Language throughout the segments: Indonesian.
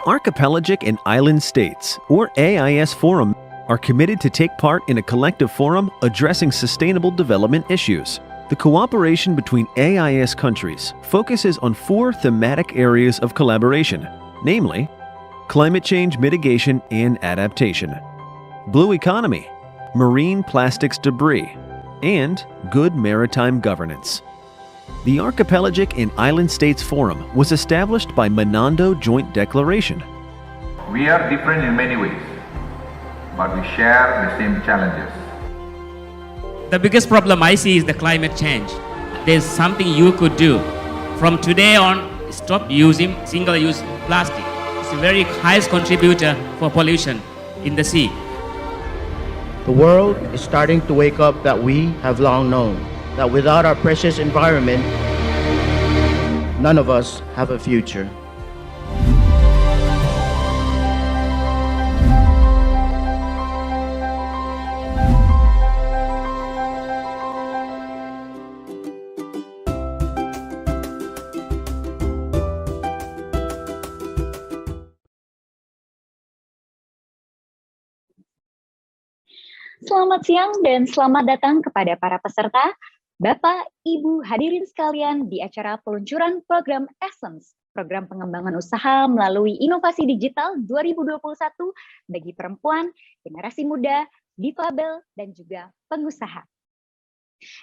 Archipelagic and Island States, or AIS Forum, are committed to take part in a collective forum addressing sustainable development issues. The cooperation between AIS countries focuses on 4 thematic areas of collaboration, namely, climate change mitigation and adaptation, blue economy, marine plastics debris, and good maritime governance. The Archipelagic and Island States Forum was established by Menando Joint Declaration. We are different in many ways, but we share the same challenges. The biggest problem I see is the climate change. There's something you could do. From today on, stop using single-use plastic. It's the very highest contributor for pollution in the sea. The world is starting to wake up that we have long known that without our precious environment, none of us have a future. Selamat siang dan selamat datang kepada para peserta, Bapak, Ibu hadirin sekalian di acara peluncuran program Essence, program pengembangan usaha melalui inovasi digital 2021 bagi perempuan, generasi muda, difabel, dan juga pengusaha.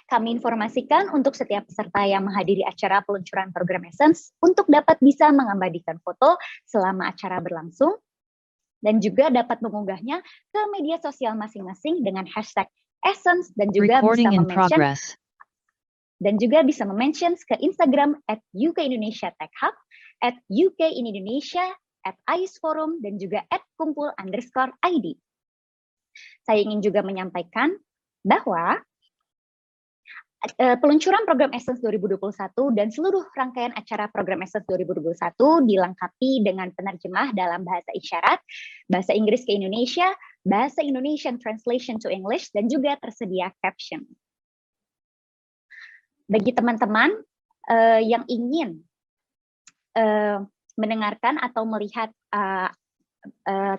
Kami informasikan untuk setiap peserta yang menghadiri acara peluncuran program Essence untuk dapat bisa mengabadikan foto selama acara berlangsung, dan juga dapat mengunggahnya ke media sosial masing-masing dengan hashtag Essence dan juga bisa mention ke Instagram @UK_Indonesia_TechHub, @UK_Indonesia, @AISForum, dan juga @kumpul_ID. Saya ingin juga menyampaikan bahwa peluncuran program Essence 2021 dan seluruh rangkaian acara program Essence 2021 dilengkapi dengan penerjemah dalam bahasa isyarat, bahasa Inggris ke Indonesia, bahasa Indonesian translation to English, dan juga tersedia caption. Bagi teman-teman yang ingin mendengarkan atau melihat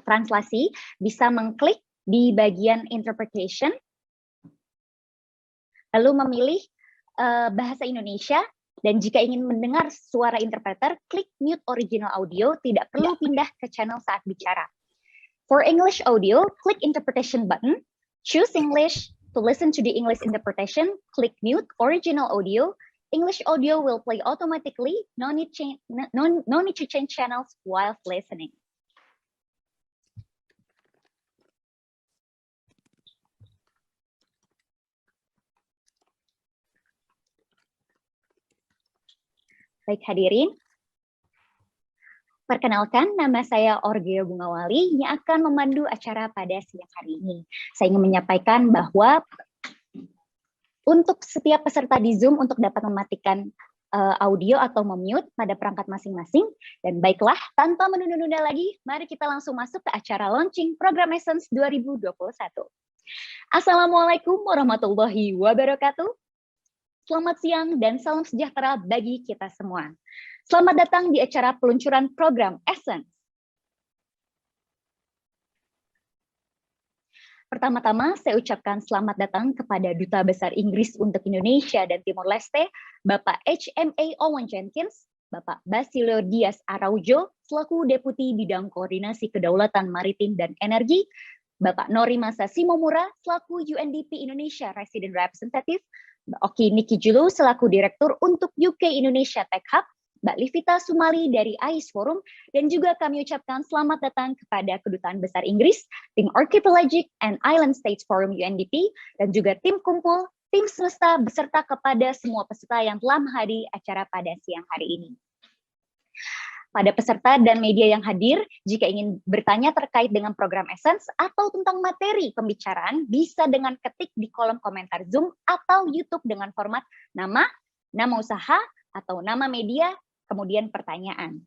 translasi, bisa mengklik di bagian interpretation, lalu memilih bahasa Indonesia, dan jika ingin mendengar suara interpreter, klik mute original audio, tidak perlu pindah ke channel saat bicara. For English audio, click interpretation button, choose English. To listen to the English interpretation, click mute original audio. English audio will play automatically, no need to change channels while listening. Baik hadirin, perkenalkan nama saya Orgeo Bungawali yang akan memandu acara pada siang hari ini. Saya ingin menyampaikan bahwa untuk setiap peserta di Zoom untuk dapat mematikan audio atau memute pada perangkat masing-masing. Dan baiklah, tanpa menunda-nunda lagi, mari kita langsung masuk ke acara launching program Essence 2021. Assalamualaikum warahmatullahi wabarakatuh. Selamat siang dan salam sejahtera bagi kita semua. Selamat datang di acara peluncuran program Essence. Pertama-tama, saya ucapkan selamat datang kepada Duta Besar Inggris untuk Indonesia dan Timor Leste, Bapak HMA Owen Jenkins, Bapak Basilio Diaz Araujo, selaku Deputi Bidang Koordinasi Kedaulatan Maritim dan Energi, Bapak Norimasa Simomura, selaku UNDP Indonesia Resident Representative, Mbak Oki Niki Julu, selaku Direktur untuk UK Indonesia Tech Hub, Mbak Livita Sumali dari AIS Forum, dan juga kami ucapkan selamat datang kepada Kedutaan Besar Inggris, tim Archipelagic and Island States Forum UNDP, dan juga tim kumpul, tim semesta, beserta kepada semua peserta yang telah menghadiri acara pada siang hari ini. Pada peserta dan media yang hadir, jika ingin bertanya terkait dengan program Essence atau tentang materi pembicaraan, bisa dengan ketik di kolom komentar Zoom atau YouTube dengan format nama, nama usaha, atau nama media, kemudian pertanyaan.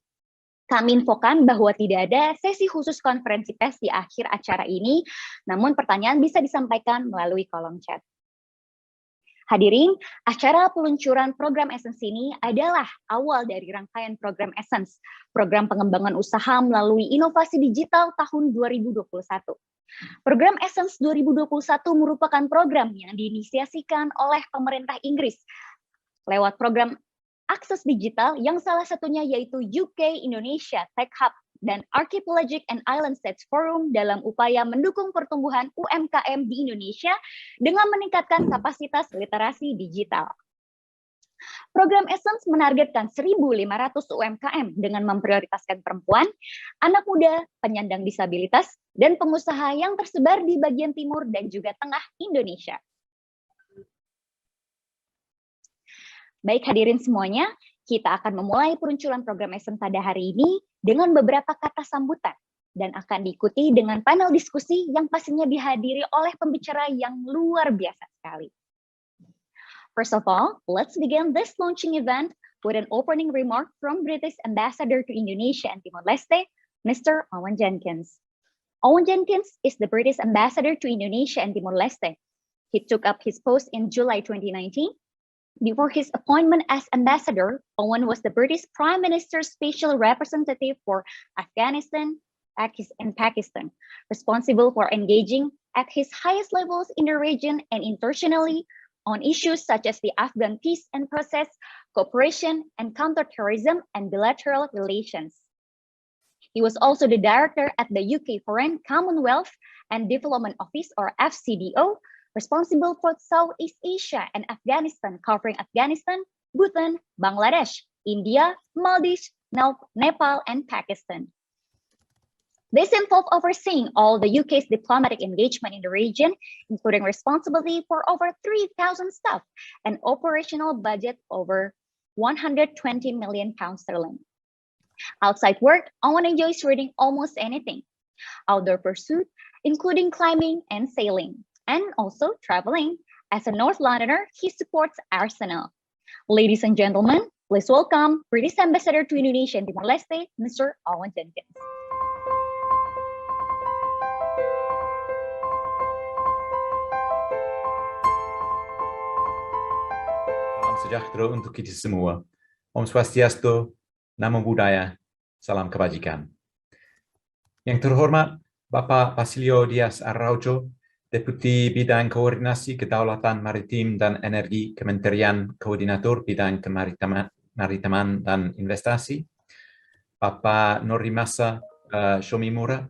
Kami infokan bahwa tidak ada sesi khusus konferensi pers di akhir acara ini, namun pertanyaan bisa disampaikan melalui kolom chat. Hadirin, acara peluncuran program Essence ini adalah awal dari rangkaian program Essence, program pengembangan usaha melalui inovasi digital tahun 2021. Program Essence 2021 merupakan program yang diinisiasikan oleh pemerintah Inggris lewat program akses digital yang salah satunya yaitu UK Indonesia Tech Hub dan Archipelagic and Island States Forum dalam upaya mendukung pertumbuhan UMKM di Indonesia dengan meningkatkan kapasitas literasi digital. Program Essence menargetkan 1.500 UMKM dengan memprioritaskan perempuan, anak muda, penyandang disabilitas, dan pengusaha yang tersebar di bagian timur dan juga tengah Indonesia. Baik hadirin semuanya, kita akan memulai peluncuran program Essence pada hari ini dengan beberapa kata sambutan dan akan diikuti dengan panel diskusi yang pastinya dihadiri oleh pembicara yang luar biasa sekali. First of all, let's begin this launching event with an opening remark from British Ambassador to Indonesia and Timor-Leste, Mr. Owen Jenkins. Owen Jenkins is the British Ambassador to Indonesia and Timor-Leste. He took up his post in July 2019. Before his appointment as ambassador, Owen was the British Prime Minister's special representative for Afghanistan and Pakistan, responsible for engaging at his highest levels in the region and internationally on issues such as the Afghan peace and process, cooperation and counterterrorism and bilateral relations. He was also the director at the UK Foreign, Commonwealth and Development Office, or FCDO, responsible for Southeast Asia and Afghanistan, covering Afghanistan, Bhutan, Bangladesh, India, Maldives, Nepal, and Pakistan. This involved overseeing all the UK's diplomatic engagement in the region, including responsibility for over 3,000 staff and operational budget over £120 million. Outside work, Owen enjoys reading almost anything. Outdoor pursuit, including climbing and sailing, and also traveling. As a North Londoner, he supports Arsenal. Ladies and gentlemen, please welcome British Ambassador to Indonesia and Timor-Leste, Mr. Owen Jenkins. Salam sejahtera untuk kita semua. Om Swastiastu, Namo Buddhaya, salam kebajikan. Yang terhormat Bapak Basilio Dias Araujo, Deputi Bidang Koordinasi Kedaulatan Maritim dan Energi Kementerian Koordinator Bidang Kemaritiman dan Investasi, Bapak Norimasa Shomimura,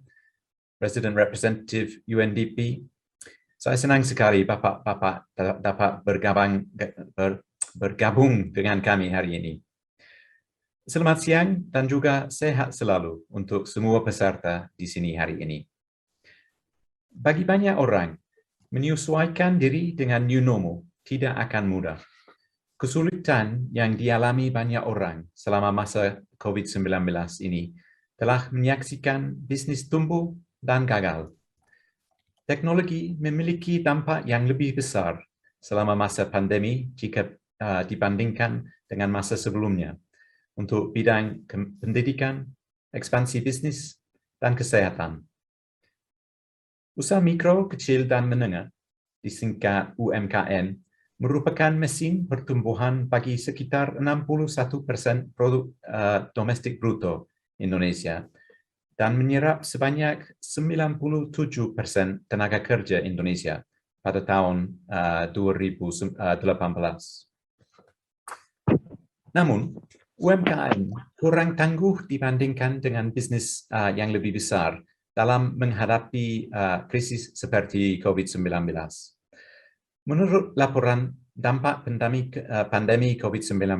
Resident Representative UNDP. Saya senang sekali Bapak dapat bergabung dengan kami hari ini. Selamat siang dan juga sehat selalu untuk semua peserta di sini hari ini. Bagi banyak orang, menyesuaikan diri dengan new normal tidak akan mudah. Kesulitan yang dialami banyak orang selama masa COVID-19 ini telah menyaksikan bisnis tumbuh dan gagal. Teknologi memiliki dampak yang lebih besar selama masa pandemi jika dibandingkan dengan masa sebelumnya untuk bidang pendidikan, ekspansi bisnis, dan kesehatan. Usaha mikro, kecil, dan menengah, disingkat UMKM, merupakan mesin pertumbuhan bagi sekitar 61% produk domestik bruto Indonesia dan menyerap sebanyak 97% tenaga kerja Indonesia pada tahun 2018. Namun, UMKM kurang tangguh dibandingkan dengan bisnis yang lebih besar dalam menghadapi krisis seperti COVID-19. Menurut laporan dampak pandemi COVID-19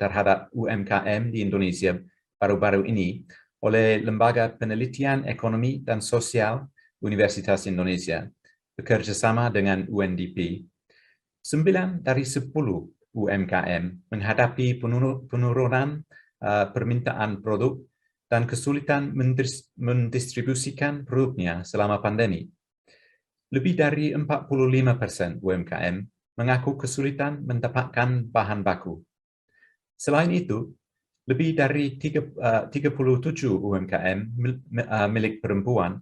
terhadap UMKM di Indonesia baru-baru ini oleh Lembaga Penelitian Ekonomi dan Sosial Universitas Indonesia bekerjasama dengan UNDP, 9 dari 10 UMKM menghadapi penurunan permintaan produk dan kesulitan mendistribusikan produknya selama pandemi. Lebih dari 45% UMKM mengaku kesulitan mendapatkan bahan baku. Selain itu, lebih dari 37 UMKM milik perempuan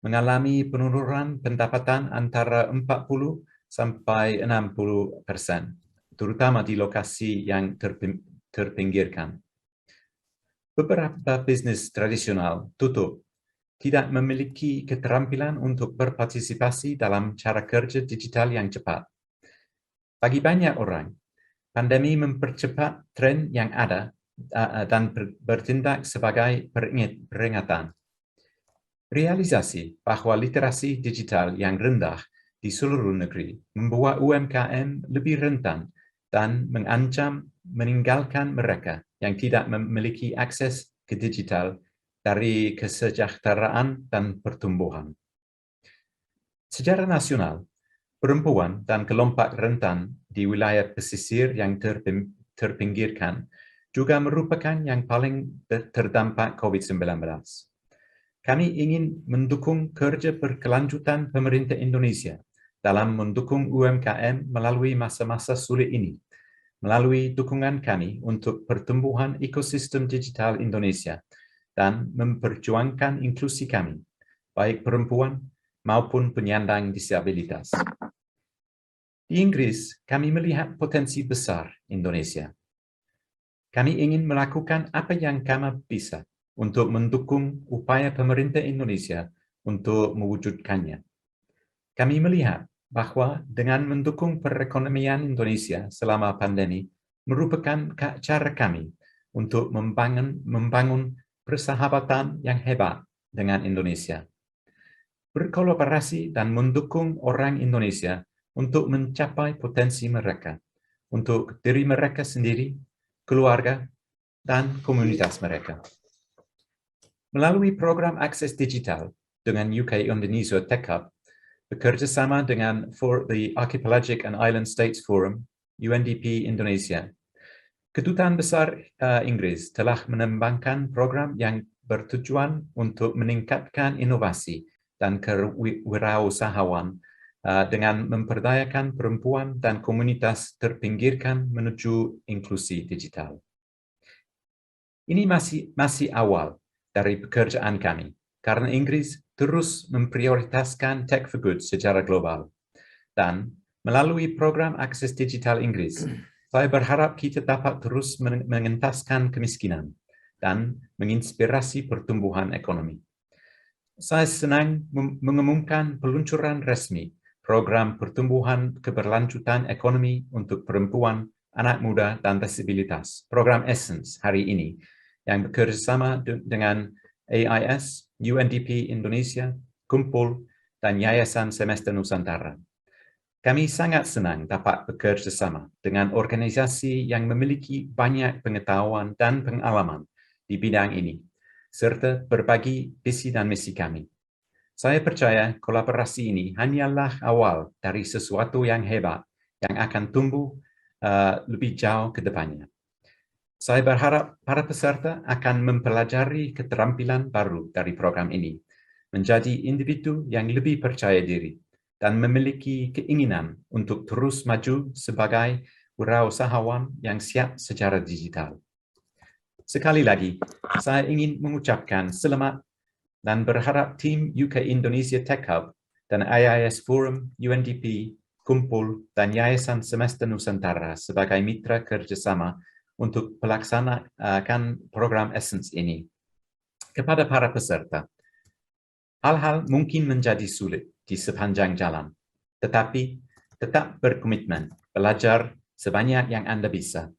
mengalami penurunan pendapatan antara 40 sampai 60%, terutama di lokasi yang terpinggirkan. Beberapa bisnis tradisional tutup, tidak memiliki keterampilan untuk berpartisipasi dalam cara kerja digital yang cepat. Bagi banyak orang, pandemi mempercepat tren yang ada dan bertindak sebagai peringatan. Realisasi bahwa literasi digital yang rendah di seluruh negeri membuat UMKM lebih rentan dan mengancam meninggalkan mereka yang tidak memiliki akses ke digital dari kesejahteraan dan pertumbuhan. Secara nasional, perempuan dan kelompok rentan di wilayah pesisir yang terpinggirkan juga merupakan yang paling terdampak COVID-19. Kami ingin mendukung kerja berkelanjutan pemerintah Indonesia dalam mendukung UMKM melalui masa-masa sulit ini, melalui dukungan kami untuk pertumbuhan ekosistem digital Indonesia dan memperjuangkan inklusi kami, baik perempuan maupun penyandang disabilitas. Di Inggris, kami melihat potensi besar Indonesia. Kami ingin melakukan apa yang kami bisa untuk mendukung upaya pemerintah Indonesia untuk mewujudkannya. Kami melihat bahwa dengan mendukung perekonomian Indonesia selama pandemi merupakan cara kami untuk membangun persahabatan yang hebat dengan Indonesia. Berkolaborasi dan mendukung orang Indonesia untuk mencapai potensi mereka, untuk diri mereka sendiri, keluarga, dan komunitas mereka. Melalui program akses digital dengan UK Indonesia Tech Hub, bekerjasama dengan For the Archipelagic and Island States Forum, UNDP Indonesia, Kedutaan Besar Inggris telah mengembangkan program yang bertujuan untuk meningkatkan inovasi dan kewirausahaan dengan memperdayakan perempuan dan komunitas terpinggirkan menuju inklusi digital. Ini masih awal dari pekerjaan kami, karena Inggris terus memprioritaskan Tech for Good secara global. Dan melalui program akses digital Inggris, saya berharap kita dapat terus mengentaskan kemiskinan dan menginspirasi pertumbuhan ekonomi. Saya senang mengumumkan peluncuran resmi program pertumbuhan keberlanjutan ekonomi untuk perempuan, anak muda, dan disabilitas, program Essence hari ini, yang bekerjasama dengan AIS, UNDP Indonesia, Kumpul, dan Yayasan Semester Nusantara. Kami sangat senang dapat bekerja sama dengan organisasi yang memiliki banyak pengetahuan dan pengalaman di bidang ini, serta berbagi visi dan misi kami. Saya percaya kolaborasi ini hanyalah awal dari sesuatu yang hebat yang akan tumbuh lebih jauh ke depannya. Saya berharap para peserta akan mempelajari keterampilan baru dari program ini, menjadi individu yang lebih percaya diri, dan memiliki keinginan untuk terus maju sebagai wirausahawan yang siap secara digital. Sekali lagi, saya ingin mengucapkan selamat dan berharap tim UK Indonesia Tech Hub dan AIS Forum, UNDP, Kumpul, dan Yayasan Semester Nusantara sebagai mitra kerjasama untuk pelaksanaan program Essence ini. Kepada para peserta, hal-hal mungkin menjadi sulit di sepanjang jalan, tetapi tetap berkomitmen belajar sebanyak yang Anda bisa.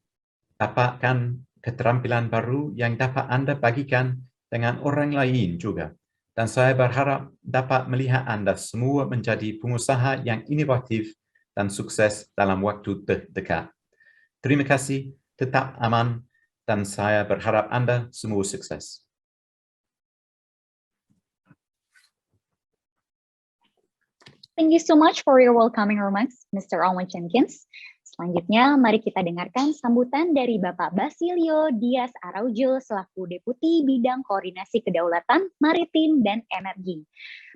Dapatkan keterampilan baru yang dapat Anda bagikan dengan orang lain juga. Dan saya berharap dapat melihat Anda semua menjadi pengusaha yang inovatif dan sukses dalam waktu terdekat. Terima kasih, tetap aman, dan saya berharap Anda semua sukses. Thank you so much for your welcoming remarks, Mr. Owen Jenkins. Selanjutnya, mari kita dengarkan sambutan dari Bapak Basilio Dias Araujo selaku Deputi Bidang Koordinasi Kedaulatan Maritim dan Energi.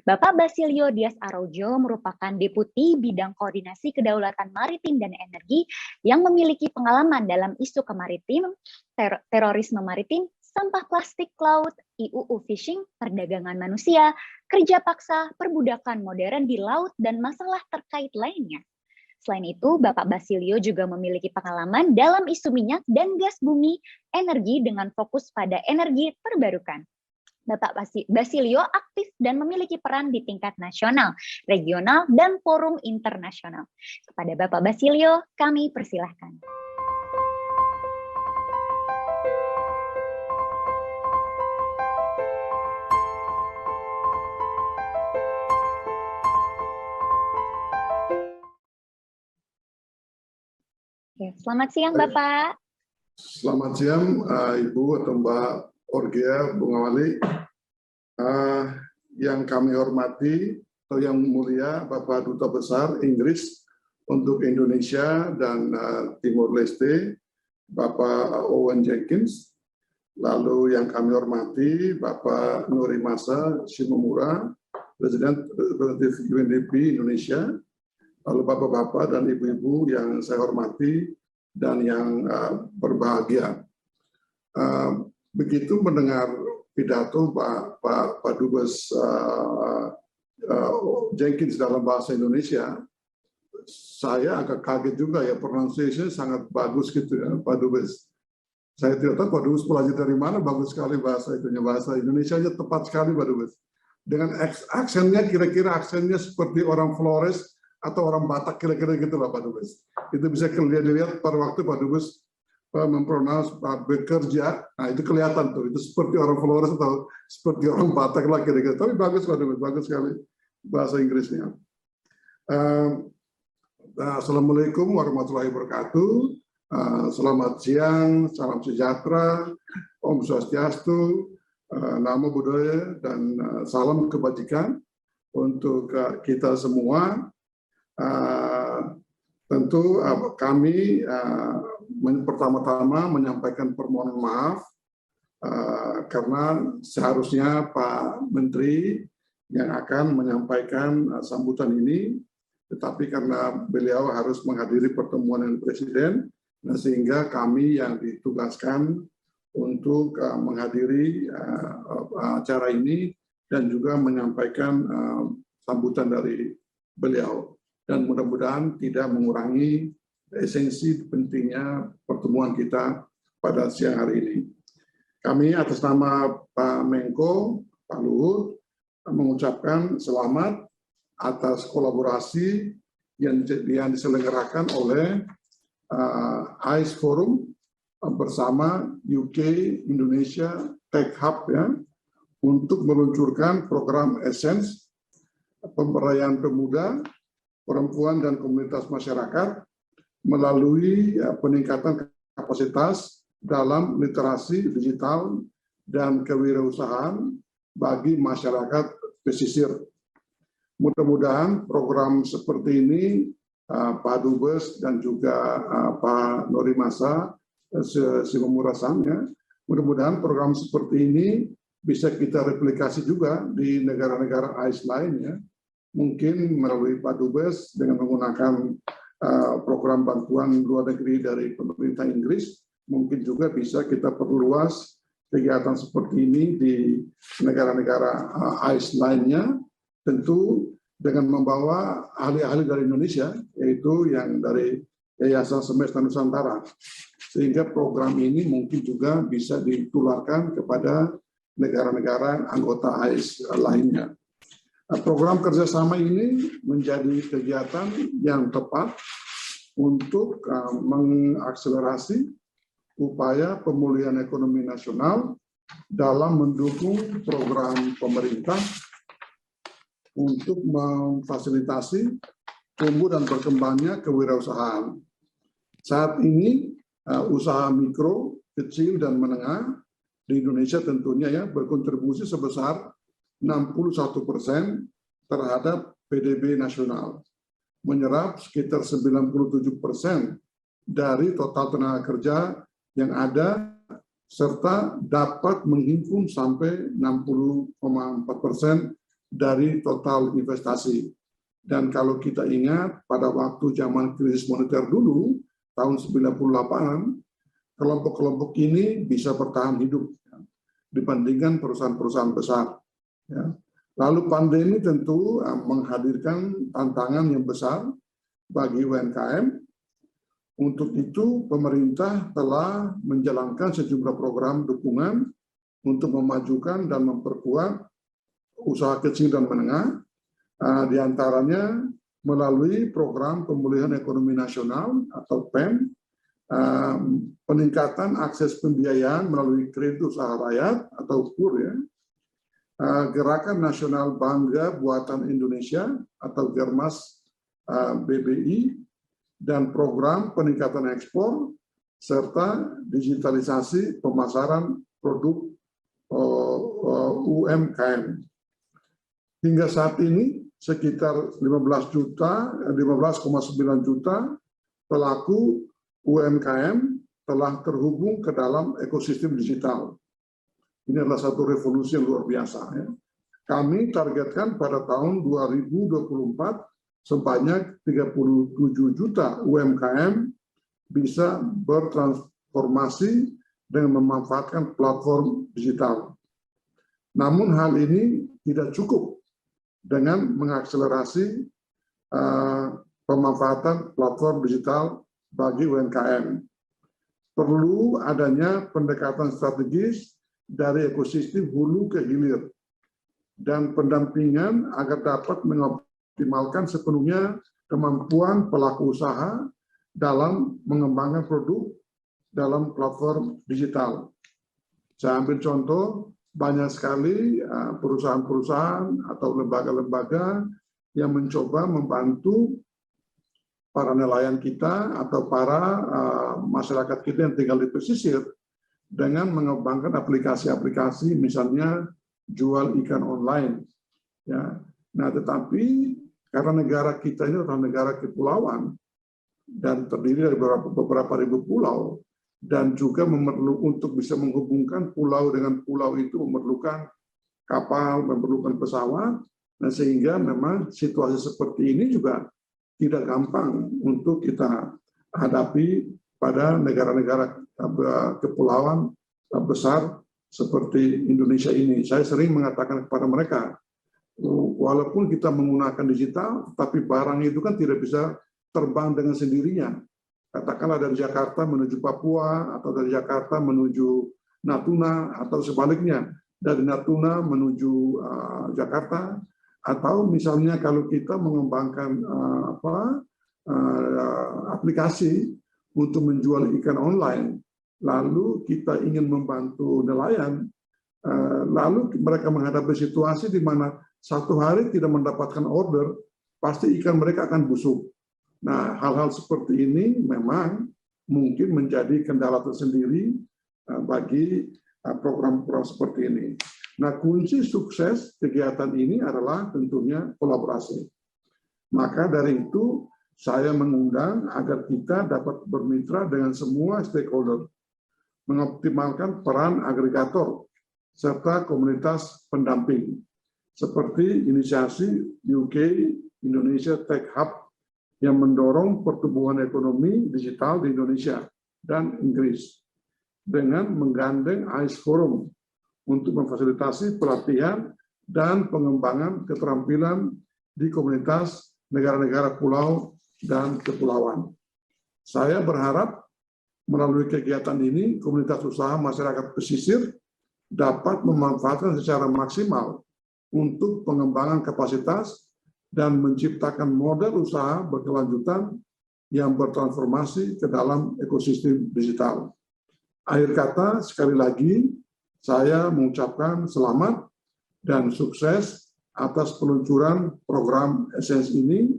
Bapak Basilio Dias Araujo merupakan Deputi Bidang Koordinasi Kedaulatan Maritim dan Energi yang memiliki pengalaman dalam isu kemaritim, terorisme maritim, sampah plastik laut, IUU fishing, perdagangan manusia, kerja paksa, perbudakan modern di laut, dan masalah terkait lainnya. Selain itu, Bapak Basilio juga memiliki pengalaman dalam isu minyak dan gas bumi, energi dengan fokus pada energi terbarukan. Bapak Basilio aktif dan memiliki peran di tingkat nasional, regional, dan forum internasional. Kepada Bapak Basilio, kami persilahkan. Selamat siang, Bapak. Selamat siang, Ibu atau Mbak Orgia Bungawali. Yang kami hormati atau yang mulia Bapak Duta Besar Inggris untuk Indonesia dan Timor Leste, Bapak Owen Jenkins. Lalu yang kami hormati Bapak Norimasa Shimomura, Presiden Representatif UNDP Indonesia. Lalu Bapak-Bapak dan Ibu-Ibu yang saya hormati dan yang berbahagia. Begitu mendengar pidato Pak Dubes Jenkins dalam bahasa Indonesia, saya agak kaget juga ya, pronunciation sangat bagus gitu ya Pak Dubes. Saya tidak tahu Pak Dubes belajar dari mana, bagus sekali bahasa itunya, bahasa Indonesianya tepat sekali Pak Dubes. Dengan aksennya kira-kira aksennya seperti orang Flores atau orang Batak kira-kira gitu lah Pak Dubes. Itu bisa dilihat pada waktu Pak Dubes mempronounce bekerja, nah itu kelihatan tuh, itu seperti orang Flores atau seperti orang Batak lah kira-kira. Tapi bagus Pak Dubes, bagus sekali bahasa Inggrisnya. Assalamualaikum warahmatullahi wabarakatuh. Selamat siang, salam sejahtera, Om Swastiastu, Namo Buddhaya, dan salam kebajikan untuk kita semua. Tentu kami pertama-tama menyampaikan permohonan maaf karena seharusnya Pak Menteri yang akan menyampaikan sambutan ini, tetapi karena beliau harus menghadiri pertemuan dengan Presiden, nah sehingga kami yang ditugaskan untuk menghadiri acara ini dan juga menyampaikan sambutan dari beliau. Dan mudah-mudahan tidak mengurangi esensi pentingnya pertemuan kita pada siang hari ini. Kami atas nama Pak Menko, Pak Luhut, mengucapkan selamat atas kolaborasi yang diselenggarakan oleh ICE Forum bersama UK Indonesia Tech Hub ya, untuk meluncurkan program Essence, pemberdayaan pemuda, perempuan dan komunitas masyarakat melalui peningkatan kapasitas dalam literasi digital dan kewirausahaan bagi masyarakat pesisir. Mudah-mudahan program seperti ini Pak Dubes dan juga Pak Norimasa Shimomura-san ya, mudah-mudahan program seperti ini bisa kita replikasi juga di negara-negara ASEAN lainnya. Mungkin melalui Pak Dubes dengan menggunakan program bantuan luar negeri dari pemerintah Inggris, mungkin juga bisa kita perluas kegiatan seperti ini di negara-negara ASEAN lainnya, tentu dengan membawa ahli-ahli dari Indonesia, yaitu yang dari Yayasan Semesta Nusantara, sehingga program ini mungkin juga bisa ditularkan kepada negara-negara anggota ASEAN lainnya. Program kerjasama ini menjadi kegiatan yang tepat untuk mengakselerasi upaya pemulihan ekonomi nasional dalam mendukung program pemerintah untuk memfasilitasi tumbuh dan berkembangnya kewirausahaan. Saat ini usaha mikro, kecil, dan menengah di Indonesia tentunya ya berkontribusi sebesar 61% terhadap PDB nasional, menyerap sekitar 97% dari total tenaga kerja yang ada, serta dapat menghimpun sampai 60,4% dari total investasi. Dan kalau kita ingat pada waktu zaman krisis moneter dulu, tahun 98, kelompok-kelompok ini bisa bertahan hidup dibandingkan perusahaan-perusahaan besar. Ya. Lalu pandemi tentu menghadirkan tantangan yang besar bagi UMKM. Untuk itu, pemerintah telah menjalankan sejumlah program dukungan untuk memajukan dan memperkuat usaha kecil dan menengah, di antaranya melalui program pemulihan ekonomi nasional atau PEN, peningkatan akses pembiayaan melalui kredit usaha rakyat atau KUR, ya, Gerakan Nasional Bangga Buatan Indonesia atau Germas BBI, dan program peningkatan ekspor serta digitalisasi pemasaran produk UMKM. Hingga saat ini sekitar 15,9 juta pelaku UMKM telah terhubung ke dalam ekosistem digital. Ini adalah satu revolusi yang luar biasa, ya. Kami targetkan pada tahun 2024 sebanyak 37 juta UMKM bisa bertransformasi dengan memanfaatkan platform digital. Namun hal ini tidak cukup dengan mengakselerasi pemanfaatan platform digital bagi UMKM. Perlu adanya pendekatan strategis dari ekosistem hulu ke hilir dan pendampingan agar dapat mengoptimalkan sepenuhnya kemampuan pelaku usaha dalam mengembangkan produk dalam platform digital. Saya ambil contoh, banyak sekali perusahaan-perusahaan atau lembaga-lembaga yang mencoba membantu para nelayan kita atau para masyarakat kita yang tinggal di pesisir dengan mengembangkan aplikasi-aplikasi, misalnya jual ikan online. Ya. Nah, tetapi karena negara kita ini adalah negara kepulauan dan terdiri dari beberapa ribu pulau, dan juga untuk bisa menghubungkan pulau dengan pulau itu memerlukan kapal, memerlukan pesawat, nah sehingga memang situasi seperti ini juga tidak gampang untuk kita hadapi pada negara-negara kepulauan besar seperti Indonesia ini. Saya sering mengatakan kepada mereka, walaupun kita menggunakan digital, tapi barang itu kan tidak bisa terbang dengan sendirinya. Katakanlah dari Jakarta menuju Papua, atau dari Jakarta menuju Natuna, atau sebaliknya, dari Natuna menuju Jakarta, atau misalnya kalau kita mengembangkan aplikasi untuk menjual ikan online, lalu kita ingin membantu nelayan, lalu mereka menghadapi situasi di mana satu hari tidak mendapatkan order, pasti ikan mereka akan busuk. Nah, hal-hal seperti ini memang mungkin menjadi kendala tersendiri bagi program-program seperti ini. Nah, kunci sukses kegiatan ini adalah tentunya kolaborasi. Maka dari itu, saya mengundang agar kita dapat bermitra dengan semua stakeholder, mengoptimalkan peran agregator, serta komunitas pendamping, seperti inisiasi UK Indonesia Tech Hub yang mendorong pertumbuhan ekonomi digital di Indonesia dan Inggris, dengan menggandeng ICE Forum untuk memfasilitasi pelatihan dan pengembangan keterampilan di komunitas negara-negara pulau dan kepulauan. Saya berharap melalui kegiatan ini, komunitas usaha masyarakat pesisir dapat memanfaatkan secara maksimal untuk pengembangan kapasitas dan menciptakan model usaha berkelanjutan yang bertransformasi ke dalam ekosistem digital. Akhir kata, sekali lagi, saya mengucapkan selamat dan sukses atas peluncuran program Essence ini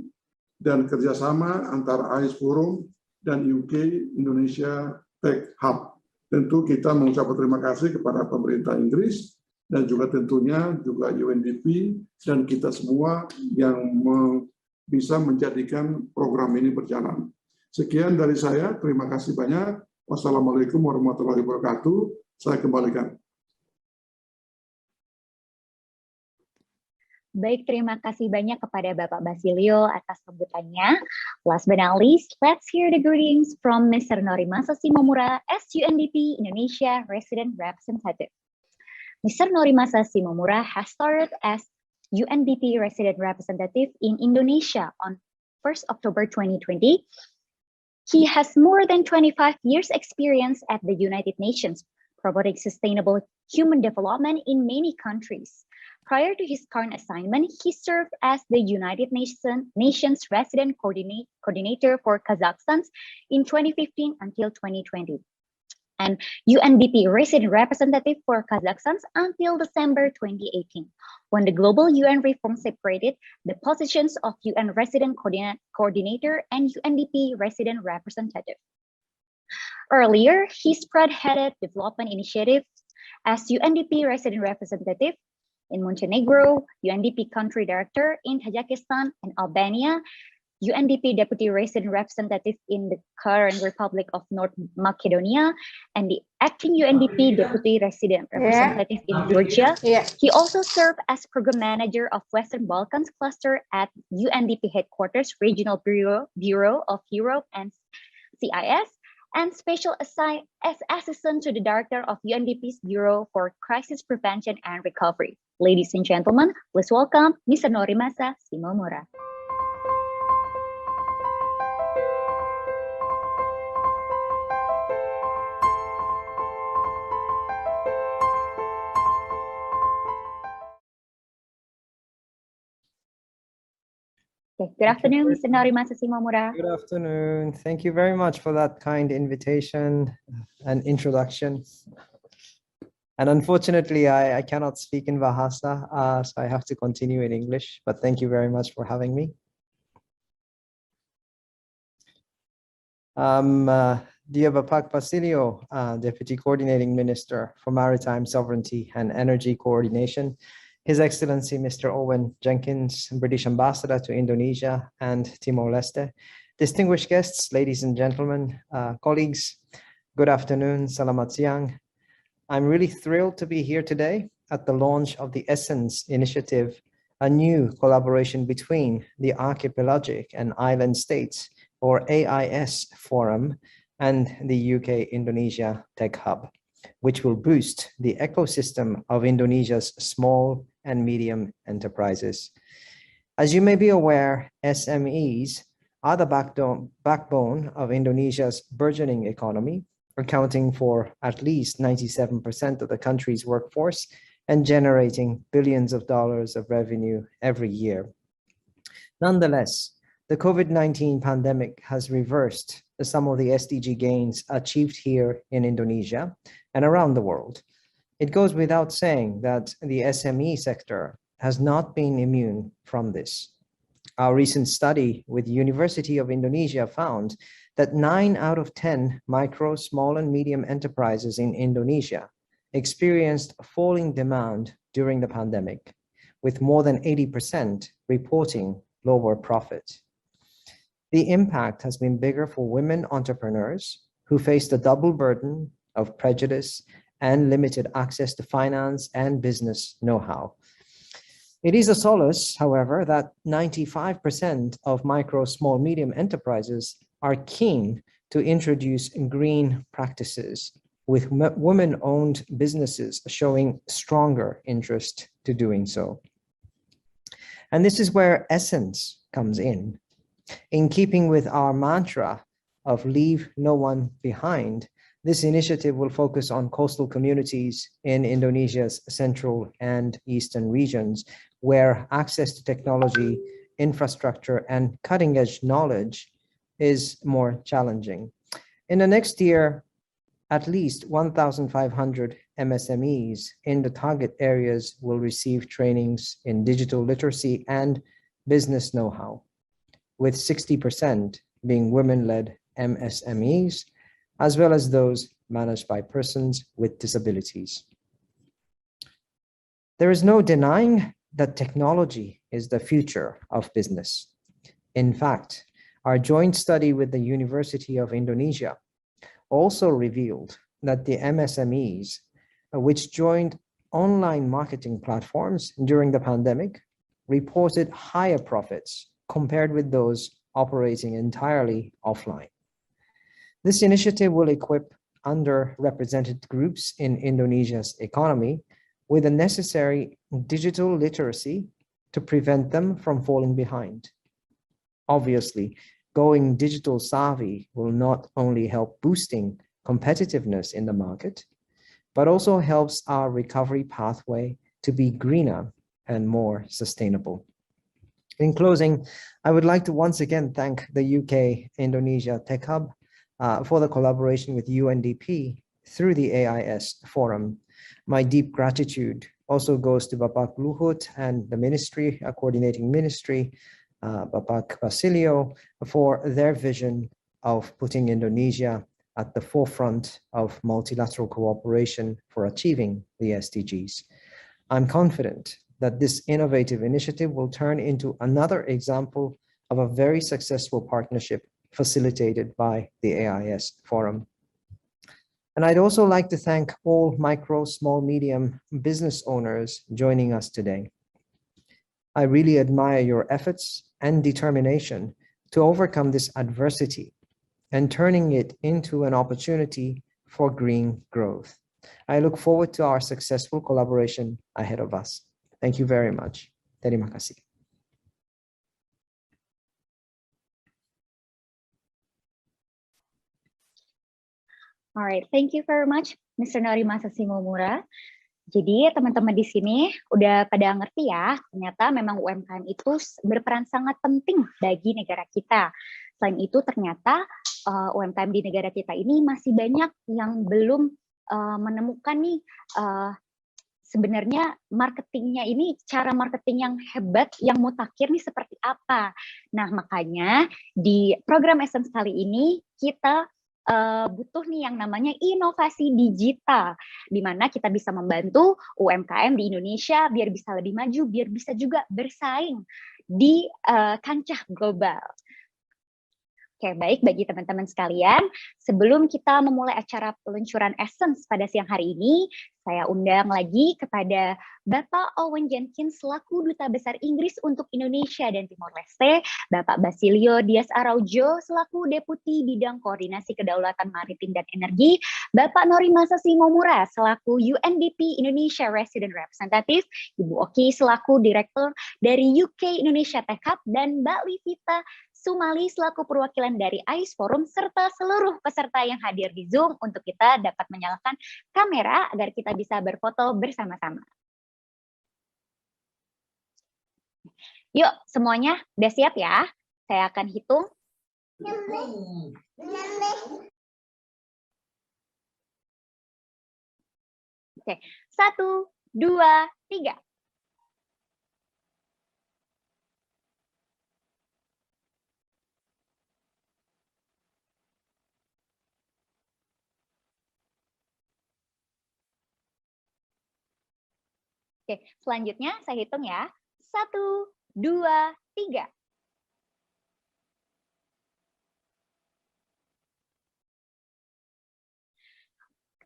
dan kerjasama antara ICE Forum dan UK Indonesia Tech Hub. Tentu kita mengucapkan terima kasih kepada pemerintah Inggris dan juga tentunya juga UNDP dan kita semua yang bisa menjadikan program ini berjalan. Sekian dari saya, terima kasih banyak. Wassalamualaikum warahmatullahi wabarakatuh. Saya kembalikan. Baik, terima kasih banyak kepada Bapak Basilio atas sambutannya. Last but not least, let's hear the greetings from Mr. Norimasa Simomura as UNDP Indonesia Resident Representative. Mr. Norimasa Simomura has started as UNDP Resident Representative in Indonesia on 1st October 2020. He has more than 25 years experience at the United Nations, promoting sustainable human development in many countries. Prior to his current assignment, he served as the United Nations Resident Coordinator for Kazakhstan in 2015 until 2020, and UNDP Resident Representative for Kazakhstan until December 2018, when the global UN reform separated the positions of UN Resident Coordinator and UNDP Resident Representative. Earlier, he spearheaded development initiatives as UNDP Resident Representative in Montenegro, UNDP Country Director in Tajikistan and Albania, UNDP Deputy Resident Representative in the current Republic of North Macedonia, and the acting UNDP Deputy Resident Representative in Georgia. He also served as Program Manager of Western Balkans Cluster at UNDP Headquarters Regional Bureau of Europe and CIS, and Special Assistant to the Director of UNDP's Bureau for Crisis Prevention and Recovery. Ladies and gentlemen, please welcome Mr. Norimasa Simomura. Okay, good afternoon, Mr. Norimasa Simomura. Good afternoon. Thank you very much for that kind invitation and introduction. And unfortunately, I cannot speak in Bahasa, so I have to continue in English, but thank you very much for having me. Dear Bapak Basilio, Deputy Coordinating Minister for Maritime Sovereignty and Energy Coordination, His Excellency Mr. Owen Jenkins, British Ambassador to Indonesia and Timor-Leste, distinguished guests, ladies and gentlemen, colleagues, good afternoon, selamat siang. I'm really thrilled to be here today at the launch of the Essence Initiative, a new collaboration between the Archipelagic and Island States, or AIS Forum, and the UK-Indonesia Tech Hub, which will boost the ecosystem of Indonesia's small and medium enterprises. As you may be aware, SMEs are the backbone of Indonesia's burgeoning economy, accounting for at least 97% of the country's workforce and generating billions of dollars of revenue every year. Nonetheless, the COVID-19 pandemic has reversed some of the SDG gains achieved here in Indonesia and around the world. It goes without saying that the SME sector has not been immune from this. Our recent study with the University of Indonesia found that 9 out of 10 micro, small, and medium enterprises in Indonesia experienced falling demand during the pandemic, with more than 80% reporting lower profit. The impact has been bigger for women entrepreneurs who face the double burden of prejudice and limited access to finance and business know-how. It is a solace, however, that 95% of micro, small, medium enterprises are keen to introduce green practices, with women-owned businesses showing stronger interest to doing so. And this is where Essence comes in. In keeping with our mantra of leave no one behind, this initiative will focus on coastal communities in Indonesia's central and eastern regions, where access to technology, infrastructure, and cutting-edge knowledge is more challenging. In the next year, at least 1,500 MSMEs in the target areas will receive trainings in digital literacy and business know-how, with 60% being women-led MSMEs, as well as those managed by persons with disabilities. There is no denying that technology is the future of business. In fact, our joint study with the University of Indonesia also revealed that the MSMEs, which joined online marketing platforms during the pandemic, reported higher profits compared with those operating entirely offline. This initiative will equip underrepresented groups in Indonesia's economy with the necessary digital literacy to prevent them from falling behind. Obviously, going digital savvy will not only help boosting competitiveness in the market, but also helps our recovery pathway to be greener and more sustainable. In closing, I would like to once again thank the UK Indonesia Tech Hub for the collaboration with UNDP through the AIS Forum. My deep gratitude also goes to Bapak Luhut and the ministry, coordinating ministry, Bapak Basilio, for their vision of putting Indonesia at the forefront of multilateral cooperation for achieving the SDGs. I'm confident that this innovative initiative will turn into another example of a very successful partnership facilitated by the AIS Forum. And I'd also like to thank all micro, small, medium business owners joining us today. I really admire your efforts and determination to overcome this adversity and turning it into an opportunity for green growth. I look forward to our successful collaboration ahead of us. Thank you very much. Terima kasih. Alright, thank you very much, Mr. Norimasa Simomura. Jadi teman-teman di sini udah pada ngerti ya, ternyata memang UMKM itu berperan sangat penting bagi negara kita. Selain itu ternyata UMKM di negara kita ini masih banyak yang belum menemukan nih sebenarnya marketingnya ini, cara marketing yang hebat, yang mutakhir nih seperti apa. Nah makanya di program Essence kali ini kita butuh nih yang namanya inovasi digital, di mana kita bisa membantu UMKM di Indonesia biar bisa lebih maju, biar bisa juga bersaing di kancah global. Oke, baik bagi teman-teman sekalian, sebelum kita memulai acara peluncuran Essence pada siang hari ini, saya undang lagi kepada Bapak Owen Jenkins selaku Duta Besar Inggris untuk Indonesia dan Timor Leste, Bapak Basilio Dias Araujo selaku Deputi Bidang Koordinasi Kedaulatan Maritim dan Energi, Bapak Norimasa Simomura selaku UNDP Indonesia Resident Representative, Ibu Oki selaku Direktur dari UK Indonesia Tech Hub, dan Mbak Livita Sumali selaku perwakilan dari AIS Forum, serta seluruh peserta yang hadir di Zoom untuk kita dapat menyalakan kamera agar kita bisa berfoto bersama-sama. Yuk, semuanya udah siap ya? Saya akan hitung. Oke, 1, 2, 3. Oke, selanjutnya saya hitung ya. 1, 2, 3.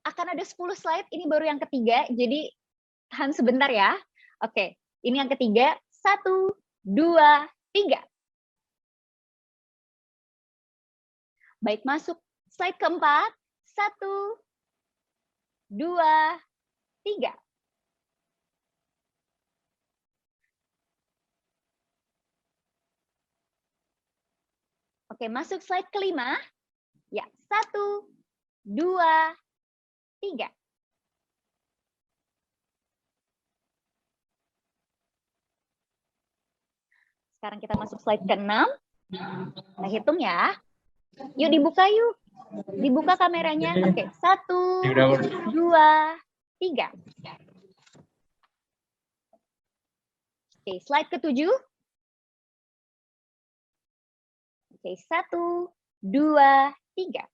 Akan ada 10 slide, ini baru yang ketiga, jadi tahan sebentar ya. Oke, ini yang ketiga. 1, 2, 3. Baik, masuk slide keempat. 1, 2, 3. Oke, masuk slide kelima. Ya, 1, 2, 3. Sekarang kita masuk slide ke-6. Kita hitung ya. Yuk dibuka yuk. Dibuka kameranya. Oke, 1, 2, 3. Oke, slide ke-7. Oke, 1, 2, 3.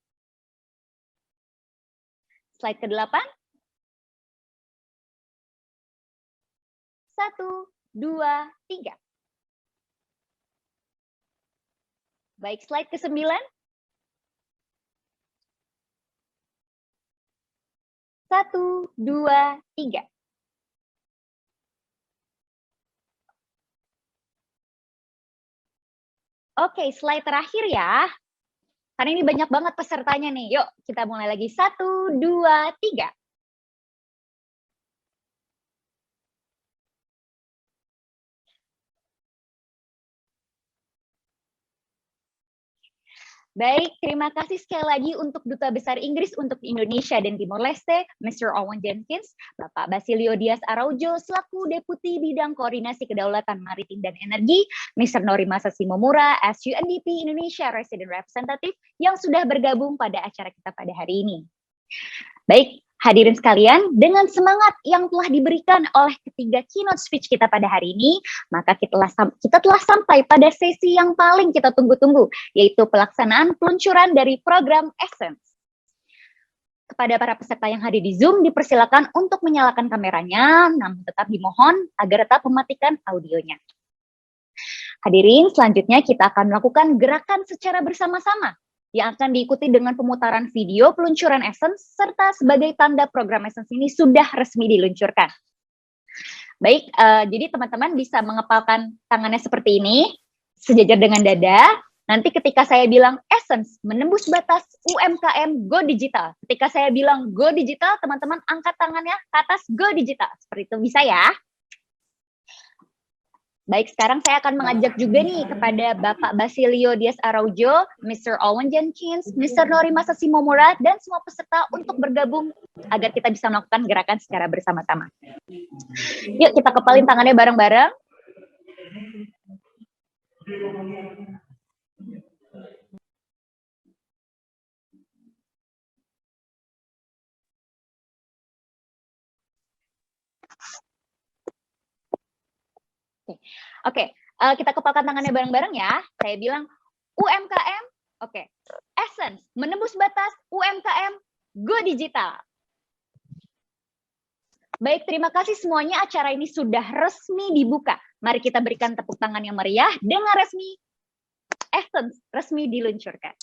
Slide ke-8. 1, 2, 3. Baik, slide ke-9. 1, 2, 3. Oke, slide terakhir ya. Karena ini banyak banget pesertanya nih. Yuk, kita mulai lagi. 1, 2, 3. Baik, terima kasih sekali lagi untuk Duta Besar Inggris untuk Indonesia dan Timor Leste, Mr. Owen Jenkins, Bapak Basilio Dias Araujo selaku Deputi Bidang Koordinasi Kedaulatan Maritim dan Energi, Mr. Norimasa Simomura as UNDP Indonesia Resident Representative yang sudah bergabung pada acara kita pada hari ini. Baik, hadirin sekalian, dengan semangat yang telah diberikan oleh ketiga keynote speech kita pada hari ini, maka kita telah sampai pada sesi yang paling kita tunggu-tunggu, yaitu pelaksanaan peluncuran dari program Essence. Kepada para peserta yang hadir di Zoom, dipersilakan untuk menyalakan kameranya, namun tetap dimohon agar tetap mematikan audionya. Hadirin, selanjutnya kita akan melakukan gerakan secara bersama-sama, yang akan diikuti dengan pemutaran video peluncuran Essence, serta sebagai tanda program Essence ini sudah resmi diluncurkan. Baik, jadi teman-teman bisa mengepalkan tangannya seperti ini, sejajar dengan dada. Nanti ketika saya bilang Essence menembus batas UMKM Go Digital, ketika saya bilang Go Digital, teman-teman angkat tangannya ke atas Go Digital. Seperti itu bisa ya. Baik, sekarang saya akan mengajak juga nih kepada Bapak Basilio Dias Araujo, Mr. Owen Jenkins, Mr. Norimasa Simomura, dan semua peserta untuk bergabung agar kita bisa melakukan gerakan secara bersama-sama. Yuk kita kepalin tangannya bareng-bareng. Oke, kita kepalkan tangannya bareng-bareng ya. Saya bilang UMKM, oke. Essence, menembus batas UMKM Go Digital. Baik, terima kasih semuanya. Acara ini sudah resmi dibuka. Mari kita berikan tepuk tangan yang meriah dengan resmi Essence resmi diluncurkan.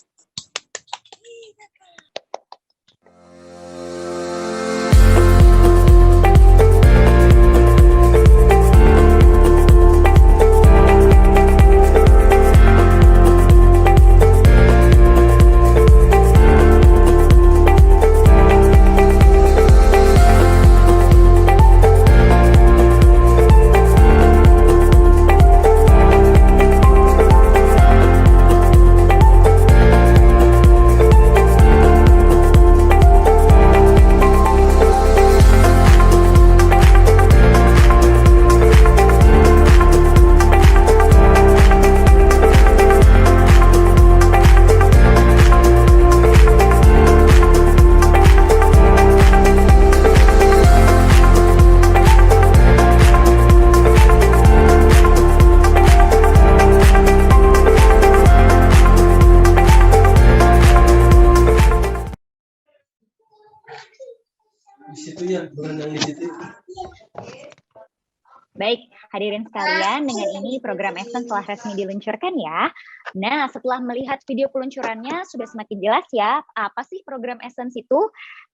Baik, hadirin sekalian, dengan ini program Essence telah resmi diluncurkan ya. Nah, setelah melihat video peluncurannya, sudah semakin jelas ya, apa sih program Essence itu?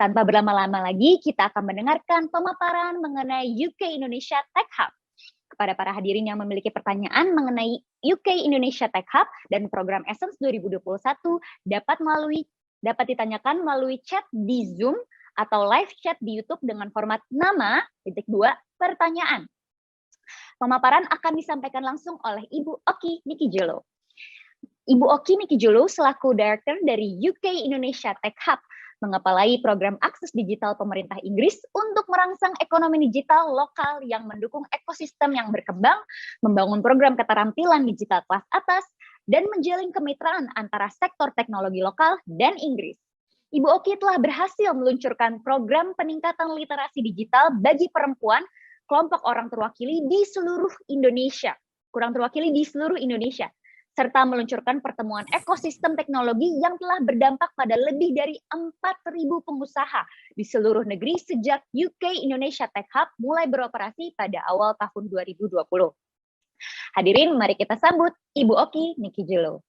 Tanpa berlama-lama lagi, kita akan mendengarkan pemaparan mengenai UK Indonesia Tech Hub. Kepada para hadirin yang memiliki pertanyaan mengenai UK Indonesia Tech Hub dan program Essence 2021 dapat ditanyakan melalui chat di Zoom atau live chat di YouTube dengan format nama, pertanyaan. Pemaparan akan disampaikan langsung oleh Ibu Oki Nikijolo. Ibu Oki Nikijolo selaku Director dari UK Indonesia Tech Hub mengepalai program akses digital pemerintah Inggris untuk merangsang ekonomi digital lokal yang mendukung ekosistem yang berkembang, membangun program keterampilan digital kelas atas, dan menjalin kemitraan antara sektor teknologi lokal dan Inggris. Ibu Oki telah berhasil meluncurkan program peningkatan literasi digital bagi perempuan kelompok orang terwakili di seluruh Indonesia, serta meluncurkan pertemuan ekosistem teknologi yang telah berdampak pada lebih dari 4.000 pengusaha di seluruh negeri sejak UK Indonesia Tech Hub mulai beroperasi pada awal tahun 2020. Hadirin, mari kita sambut Ibu Oki Nikijolo.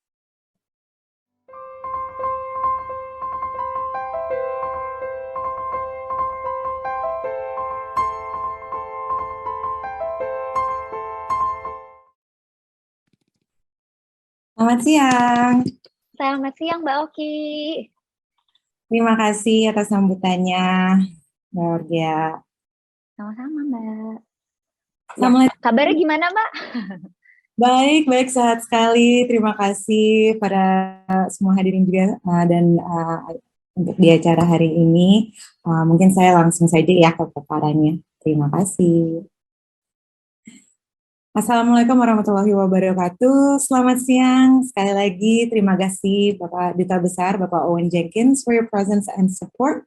Selamat siang. Selamat siang, Mbak Oki. Terima kasih atas sambutannya, Mbak Orgia. Sama-sama, Mbak. Assalamualaikum. Kabarnya gimana, Mbak? Baik, sehat sekali. Terima kasih pada semua hadirin juga dan untuk di acara hari ini. Mungkin saya langsung saja ya ke paparannya. Terima kasih. Assalamualaikum warahmatullahi wabarakatuh. Selamat siang. Sekali lagi terima kasih Bapak Duta Besar, Bapak Owen Jenkins for your presence and support.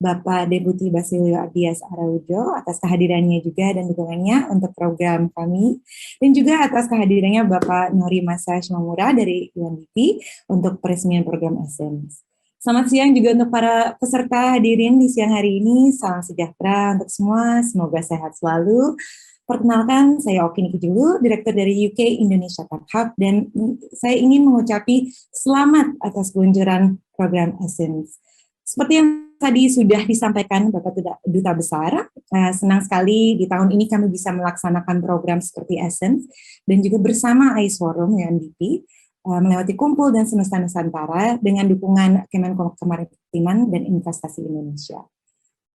Bapak Deputi Basilio Abdias Araujo atas kehadirannya juga dan dukungannya untuk program kami. Dan juga atas kehadirannya Bapak Nori Masa Shimamura dari UNDP untuk peresmian program Essence. Selamat siang juga untuk para peserta hadirin di siang hari ini. Salam sejahtera untuk semua, semoga sehat selalu. Perkenalkan, saya Oki Nikijulu, Direktur dari UK Indonesia Tech Hub, dan saya ingin mengucapi selamat atas peluncuran program Essence. Seperti yang tadi sudah disampaikan Bapak Duta Besar, senang sekali di tahun ini kami bisa melaksanakan program seperti Essence, dan juga bersama AIS Forum UNDP, melewati Kumpul dan Semesta Nusantara dengan dukungan Kemenko Kemaritiman dan Investasi Indonesia.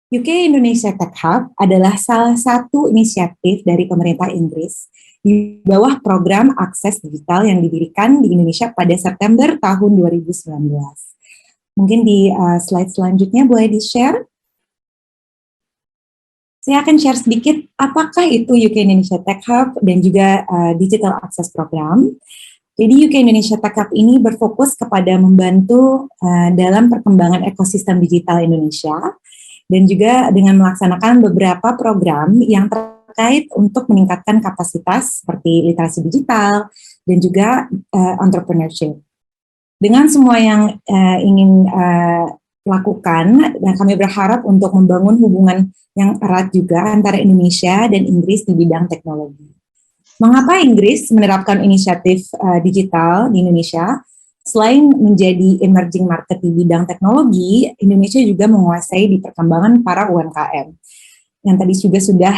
UK Indonesia Tech Hub adalah salah satu inisiatif dari pemerintah Inggris di bawah program akses digital yang didirikan di Indonesia pada September tahun 2019. Mungkin di slide selanjutnya boleh di-share. Saya akan share sedikit apakah itu UK Indonesia Tech Hub dan juga Digital Access Program. Jadi UK Indonesia Tech Hub ini berfokus kepada membantu dalam perkembangan ekosistem digital Indonesia, dan juga dengan melaksanakan beberapa program yang terkait untuk meningkatkan kapasitas seperti literasi digital dan juga entrepreneurship. Dengan semua yang ingin lakukan, dan kami berharap untuk membangun hubungan yang erat juga antara Indonesia dan Inggris di bidang teknologi. Mengapa Inggris menerapkan inisiatif digital di Indonesia? Selain menjadi emerging market di bidang teknologi, Indonesia juga menguasai di perkembangan para UMKM. Yang tadi juga sudah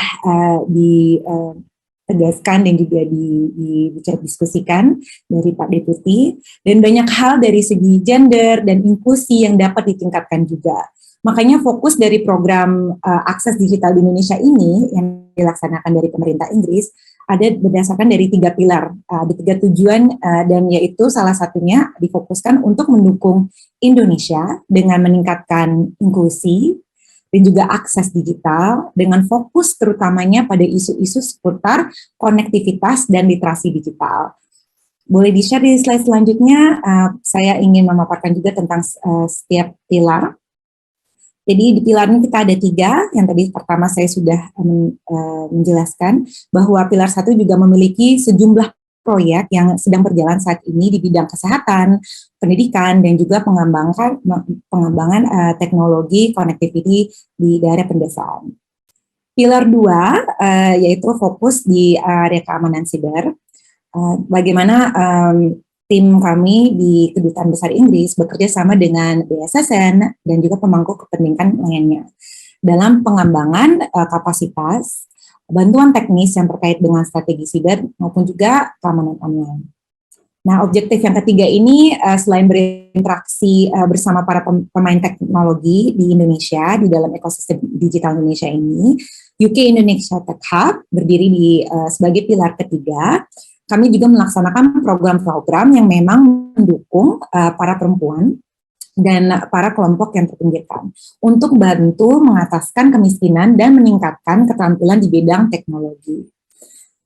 ditegaskan dan juga didiskusikan dari Pak Deputi, dan banyak hal dari segi gender dan inklusi yang dapat ditingkatkan juga. Makanya fokus dari program akses digital di Indonesia ini yang dilaksanakan dari pemerintah Inggris ada berdasarkan dari 3 pilar, ada 3 tujuan, dan yaitu salah satunya difokuskan untuk mendukung Indonesia dengan meningkatkan inklusi dan juga akses digital dengan fokus terutamanya pada isu-isu seputar konektivitas dan literasi digital. Boleh di-share di slide selanjutnya, saya ingin memaparkan juga tentang setiap pilar. Jadi di pilar ini kita ada 3, yang tadi pertama saya sudah menjelaskan bahwa pilar 1 juga memiliki sejumlah proyek yang sedang berjalan saat ini di bidang kesehatan, pendidikan, dan juga pengembangan teknologi connectivity di daerah pedesaan. Pilar 2 yaitu fokus di area keamanan siber, bagaimana tim kami di Kedutaan Besar Inggris bekerja sama dengan BSSN dan juga pemangku kepentingan lainnya dalam pengembangan kapasitas, bantuan teknis yang terkait dengan strategi siber maupun juga keamanan online. Nah, objektif yang ketiga ini selain berinteraksi bersama para pemain teknologi di Indonesia di dalam ekosistem digital Indonesia ini, UK Indonesia Tech Hub berdiri sebagai pilar ketiga. Kami juga melaksanakan program-program yang memang mendukung para perempuan dan para kelompok yang terpinggirkan untuk bantu mengataskan kemiskinan dan meningkatkan keterampilan di bidang teknologi.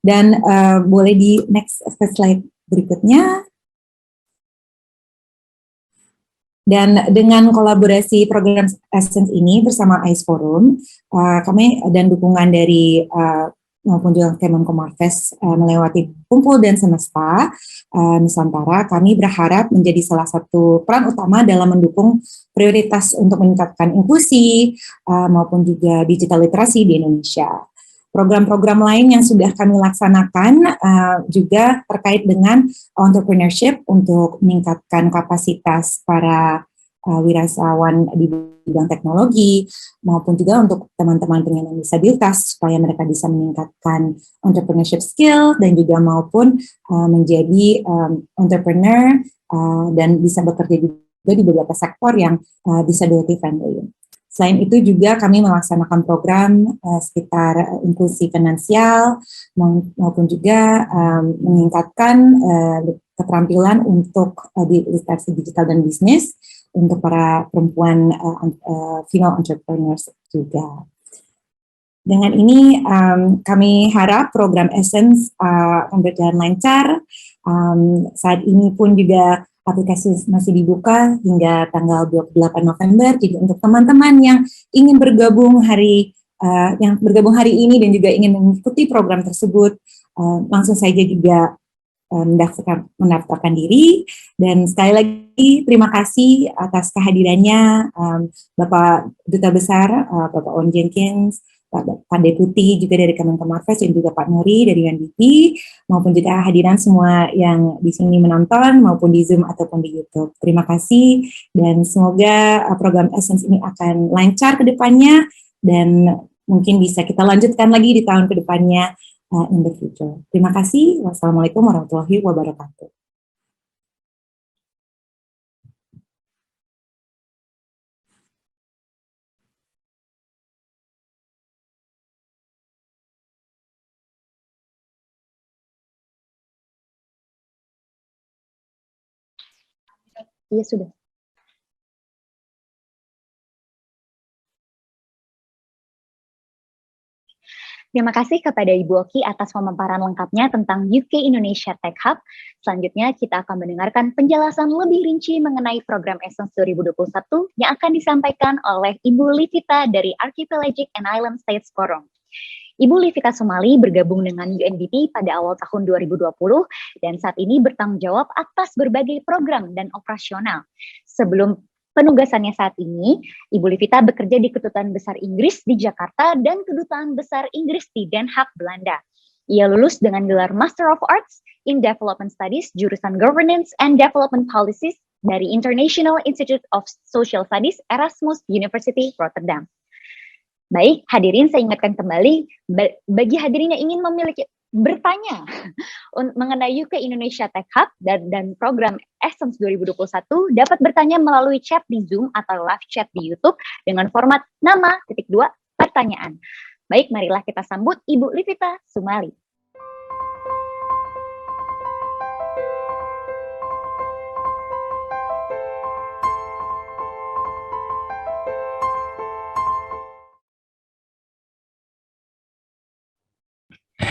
Dan boleh di next slide berikutnya. Dan dengan kolaborasi program Essence ini bersama AIS Forum, kami dan dukungan dari maupun juga Kemenko Marves melewati Kumpul dan Semesta Nusantara, kami berharap menjadi salah satu peran utama dalam mendukung prioritas untuk meningkatkan inklusi maupun juga digital literasi di Indonesia. Program-program lain yang sudah kami laksanakan juga terkait dengan entrepreneurship untuk meningkatkan kapasitas para wirausahawan di bidang teknologi, maupun juga untuk teman-teman penyandang disabilitas supaya mereka bisa meningkatkan entrepreneurship skill dan juga maupun menjadi entrepreneur dan bisa bekerja juga di beberapa sektor yang disability friendly. Selain itu juga kami melaksanakan program sekitar inklusi finansial maupun juga meningkatkan keterampilan untuk di literasi digital dan bisnis untuk para perempuan female entrepreneurs juga. Dengan ini kami harap program Essence akan berjalan lancar. Saat ini pun juga aplikasi masih dibuka hingga tanggal 28 November. Jadi untuk teman-teman yang ingin bergabung hari ini dan juga ingin mengikuti program tersebut, langsung saja juga mendaftarkan diri. Dan sekali lagi terima kasih atas kehadirannya Bapak Duta Besar, Bapak Owen Jenkins, Pak Deputi juga dari Kemenkomarves dan juga Pak Nuri dari UNDP, maupun juga hadiran semua yang di sini menonton maupun di Zoom ataupun di YouTube. Terima kasih dan semoga program Essence ini akan lancar ke depannya dan mungkin bisa kita lanjutkan lagi di tahun ke depannya in the future. Terima kasih. Wassalamualaikum warahmatullahi wabarakatuh. Iya, sudah. Terima kasih kepada Ibu Oki atas pemaparan lengkapnya tentang UK Indonesia Tech Hub. Selanjutnya kita akan mendengarkan penjelasan lebih rinci mengenai program Essence 2021 yang akan disampaikan oleh Ibu Livita dari Archipelagic and Island States Forum. Ibu Livita Sumali bergabung dengan UNDP pada awal tahun 2020 dan saat ini bertanggung jawab atas berbagai program dan operasional. Sebelum penugasannya saat ini, Ibu Livita bekerja di Kedutaan Besar Inggris di Jakarta dan Kedutaan Besar Inggris di Den Haag, Belanda. Ia lulus dengan gelar Master of Arts in Development Studies, jurusan Governance and Development Policies dari International Institute of Social Studies, Erasmus University, Rotterdam. Baik, hadirin saya ingatkan kembali, bagi hadirin yang ingin bertanya mengenai UK Indonesia Tech Hub dan program Essence 2021 dapat bertanya melalui chat di Zoom atau live chat di YouTube dengan format nama, pertanyaan. Baik, marilah kita sambut Ibu Livita Sumali.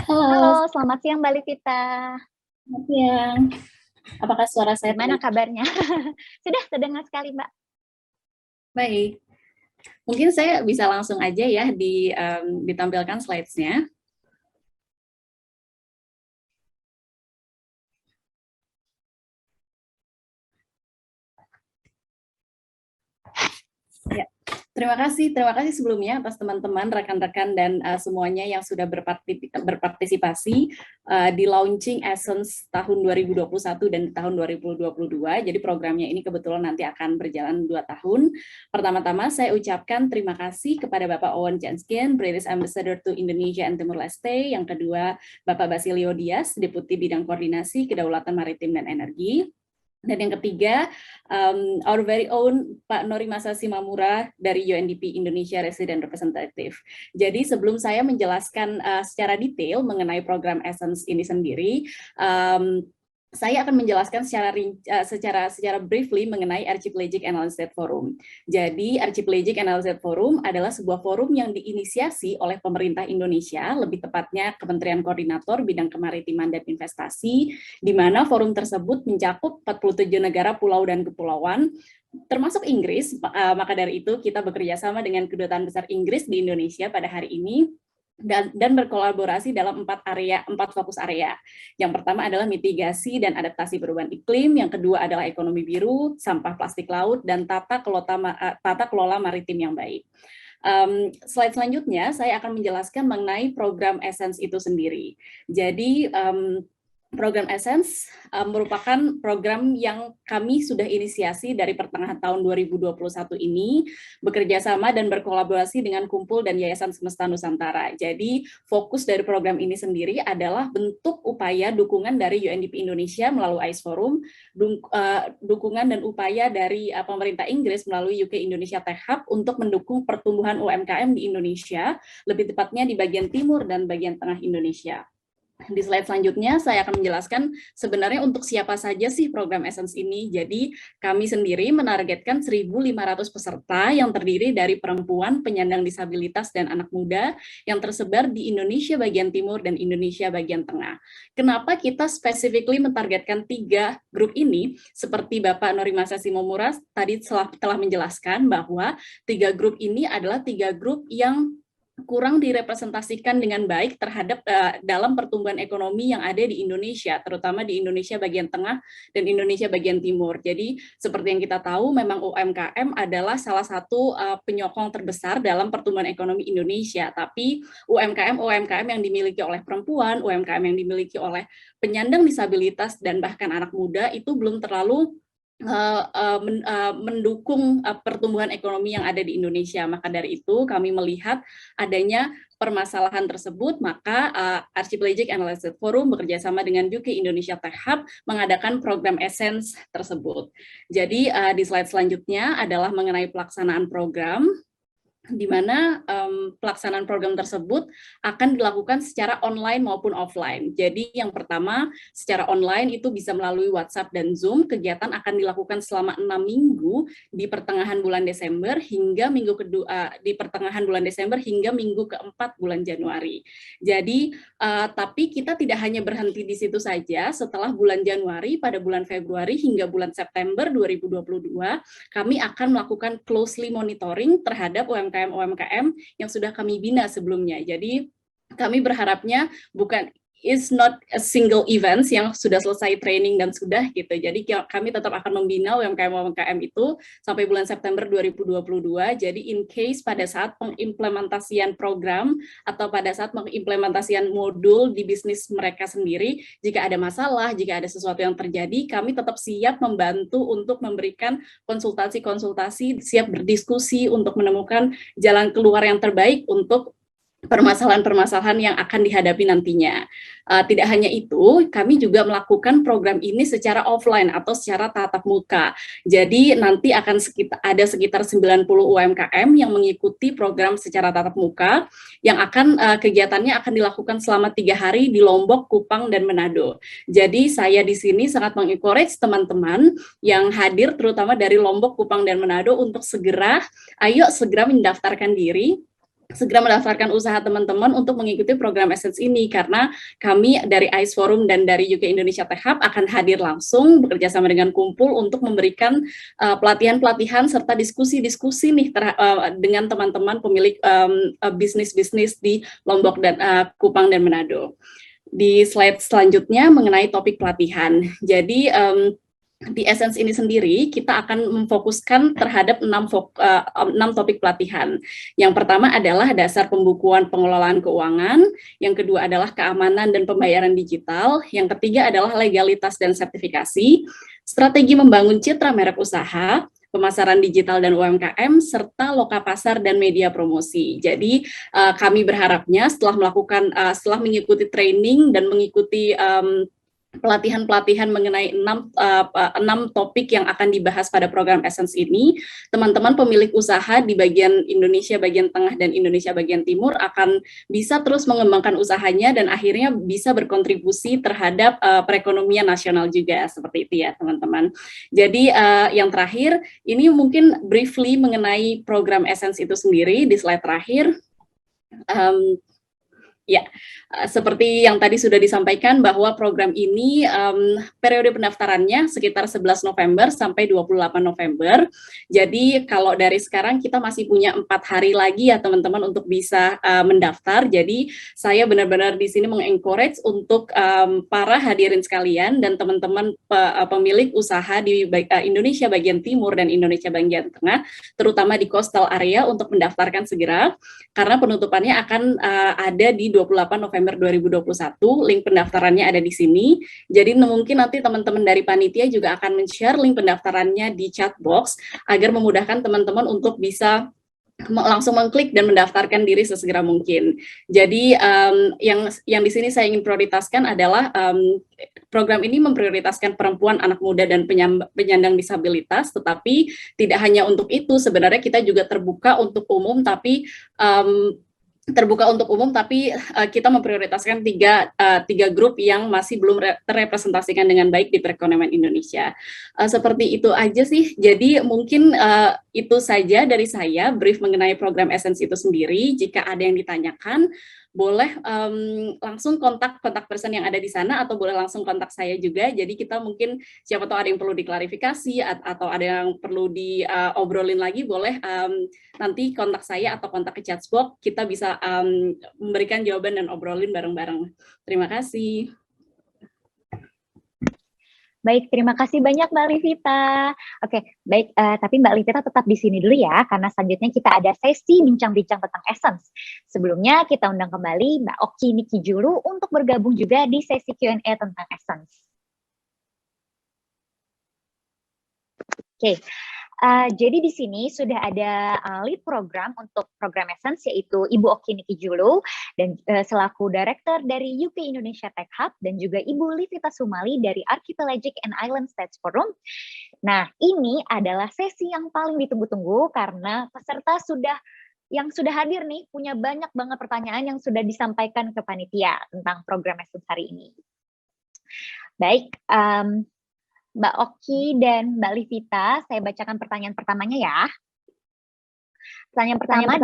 Halo, selamat siang Mbak Livita. Selamat siang. Apakah suara saya? Gimana kabarnya? Sudah terdengar sekali, Mbak. Baik. Mungkin saya bisa langsung aja ya ditampilkan slides-nya. Ya. Terima kasih sebelumnya atas teman-teman, rekan-rekan dan semuanya yang sudah berpartisipasi di launching Essence tahun 2021 dan tahun 2022. Jadi programnya ini kebetulan nanti akan berjalan 2 tahun. Pertama-tama saya ucapkan terima kasih kepada Bapak Owen Jenkins, British Ambassador to Indonesia and Timor Leste. Yang kedua, Bapak Basilio Dias, Deputi Bidang Koordinasi Kedaulatan Maritim dan Energi. Dan yang ketiga, our very own Pak Nori Masashi Mamura dari UNDP Indonesia Resident Representative. Jadi sebelum saya menjelaskan secara detail mengenai program Essence ini sendiri, saya akan menjelaskan secara briefly mengenai Archipelagic and Island States Forum. Jadi Archipelagic and Island States Forum adalah sebuah forum yang diinisiasi oleh pemerintah Indonesia, lebih tepatnya Kementerian Koordinator Bidang Kemaritiman dan Investasi, di mana forum tersebut mencakup 47 negara, pulau dan kepulauan, termasuk Inggris. Maka dari itu kita bekerja sama dengan Kedutaan Besar Inggris di Indonesia pada hari ini, dan berkolaborasi dalam 4 fokus area. Yang pertama adalah mitigasi dan adaptasi perubahan iklim, yang kedua adalah ekonomi biru, sampah plastik laut, dan tata kelola maritim yang baik. Slide selanjutnya saya akan menjelaskan mengenai program Essence itu sendiri. Jadi Program Essence merupakan program yang kami sudah inisiasi dari pertengahan tahun 2021 ini, bekerja sama dan berkolaborasi dengan Kumpul dan Yayasan Semesta Nusantara. Jadi fokus dari program ini sendiri adalah bentuk upaya dukungan dari UNDP Indonesia melalui ICE Forum, dukungan dan upaya dari pemerintah Inggris melalui UK Indonesia Tech Hub untuk mendukung pertumbuhan UMKM di Indonesia, lebih tepatnya di bagian timur dan bagian tengah Indonesia. Di slide selanjutnya saya akan menjelaskan sebenarnya untuk siapa saja sih program Essence ini. Jadi kami sendiri menargetkan 1.500 peserta yang terdiri dari perempuan, penyandang disabilitas, dan anak muda yang tersebar di Indonesia bagian timur dan Indonesia bagian tengah. Kenapa kita specifically mentargetkan 3 grup ini? Seperti Bapak Norimasa Simomura tadi telah menjelaskan bahwa 3 grup ini adalah 3 grup yang kurang direpresentasikan dengan baik terhadap dalam pertumbuhan ekonomi yang ada di Indonesia, terutama di Indonesia bagian tengah dan Indonesia bagian timur. Jadi seperti yang kita tahu, memang UMKM adalah salah satu penyokong terbesar dalam pertumbuhan ekonomi Indonesia. Tapi UMKM yang dimiliki oleh perempuan, UMKM yang dimiliki oleh penyandang disabilitas dan bahkan anak muda itu belum terlalu mendukung pertumbuhan ekonomi yang ada di Indonesia. Maka dari itu kami melihat adanya permasalahan tersebut, maka Archipelagic Analysis Forum bekerjasama dengan UK Indonesia Tech Hub mengadakan program Essence tersebut. Jadi di slide selanjutnya adalah mengenai pelaksanaan program, di mana pelaksanaan program tersebut akan dilakukan secara online maupun offline. Jadi yang pertama, secara online itu bisa melalui WhatsApp dan Zoom. Kegiatan akan dilakukan selama 6 minggu di pertengahan bulan Desember hingga minggu kedua di pertengahan bulan Desember hingga minggu keempat bulan Januari. Jadi tapi kita tidak hanya berhenti di situ saja. Setelah bulan Januari, pada bulan Februari hingga bulan September 2022, kami akan melakukan closely monitoring terhadap UMKM yang sudah kami bina sebelumnya. Jadi kami berharapnya is not a single event yang sudah selesai training dan sudah gitu. Jadi kami tetap akan membina UMKM itu sampai bulan September 2022. Jadi in case pada saat pengimplementasian program atau pada saat pengimplementasian modul di bisnis mereka sendiri, jika ada masalah, jika ada sesuatu yang terjadi, kami tetap siap membantu untuk memberikan konsultasi-konsultasi, siap berdiskusi untuk menemukan jalan keluar yang terbaik untuk permasalahan-permasalahan yang akan dihadapi nantinya. Tidak hanya itu, kami juga melakukan program ini secara offline atau secara tatap muka. Jadi nanti akan ada sekitar 90 UMKM yang mengikuti program secara tatap muka, yang kegiatannya akan dilakukan selama 3 hari di Lombok, Kupang, dan Manado. Jadi saya di sini sangat mengencourage teman-teman yang hadir, terutama dari Lombok, Kupang, dan Manado untuk segera mendaftarkan diri, segera mendaftarkan usaha teman-teman untuk mengikuti program Essence ini, karena kami dari ICE Forum dan dari UK Indonesia Tech Hub akan hadir langsung bekerja sama dengan Kumpul untuk memberikan pelatihan-pelatihan serta diskusi-diskusi nih dengan teman-teman pemilik bisnis-bisnis di Lombok dan Kupang dan Manado. Di slide selanjutnya mengenai topik pelatihan. Jadi di Essence ini sendiri kita akan memfokuskan terhadap 6 topik pelatihan. Yang pertama adalah dasar pembukuan pengelolaan keuangan, yang kedua adalah keamanan dan pembayaran digital, yang ketiga adalah legalitas dan sertifikasi, strategi membangun citra merek usaha, pemasaran digital dan UMKM, serta loka pasar dan media promosi. Jadi kami berharapnya setelah mengikuti training dan mengikuti pelatihan-pelatihan mengenai 6 topik yang akan dibahas pada program Essence ini, teman-teman pemilik usaha di bagian Indonesia bagian tengah dan Indonesia bagian timur akan bisa terus mengembangkan usahanya dan akhirnya bisa berkontribusi terhadap perekonomian nasional juga, seperti itu ya teman-teman. Jadi yang terakhir, ini mungkin briefly mengenai program Essence itu sendiri di slide terakhir. Ya, seperti yang tadi sudah disampaikan bahwa program ini periode pendaftarannya sekitar 11 November sampai 28 November. Jadi kalau dari sekarang kita masih punya 4 hari lagi ya teman-teman untuk bisa mendaftar. Jadi saya benar-benar di sini mengencourage untuk para hadirin sekalian dan teman-teman pemilik usaha di Indonesia bagian timur dan Indonesia bagian tengah, terutama di coastal area untuk mendaftarkan segera, karena penutupannya akan ada di 28 November 2021. Link pendaftarannya ada di sini. Jadi mungkin nanti teman-teman dari panitia juga akan men-share link pendaftarannya di chat box agar memudahkan teman-teman untuk bisa langsung mengklik dan mendaftarkan diri sesegera mungkin. Jadi yang di sini saya ingin prioritaskan adalah program ini memprioritaskan perempuan, anak muda, dan penyandang disabilitas, tetapi tidak hanya untuk itu, sebenarnya kita juga terbuka untuk umum, tapi kita memprioritaskan tiga grup yang masih belum terrepresentasikan dengan baik di perekonomian Indonesia. Seperti itu aja sih. Jadi mungkin itu saja dari saya brief mengenai program Essence itu sendiri. Jika ada yang ditanyakan, boleh langsung kontak person yang ada di sana, atau boleh langsung kontak saya juga. Jadi kita mungkin siapa tahu ada yang perlu diklarifikasi atau ada yang perlu diobrolin lagi, boleh nanti kontak saya atau kontak ke chatbox, kita bisa memberikan jawaban dan obrolin bareng-bareng. Terima kasih. Baik, terima kasih banyak Mbak Livita. Oke, baik, tapi Mbak Livita tetap di sini dulu ya, karena selanjutnya kita ada sesi bincang-bincang tentang Essence. Sebelumnya kita undang kembali Mbak Oki Nikijulu untuk bergabung juga di sesi Q&A tentang Essence. Oke. Jadi di sini sudah ada lead program untuk program Essence, yaitu Ibu Oki Nikijulu dan selaku Director dari UK Indonesia Tech Hub, dan juga Ibu Livita Sumali dari Archipelagic and Island States Forum. Nah, ini adalah sesi yang paling ditunggu-tunggu karena peserta yang sudah hadir nih punya banyak banget pertanyaan yang sudah disampaikan ke panitia tentang program Essence hari ini. Baik, Mbak Oki dan Mbak Livita, saya bacakan pertanyaan pertamanya ya. Pertanyaan pertama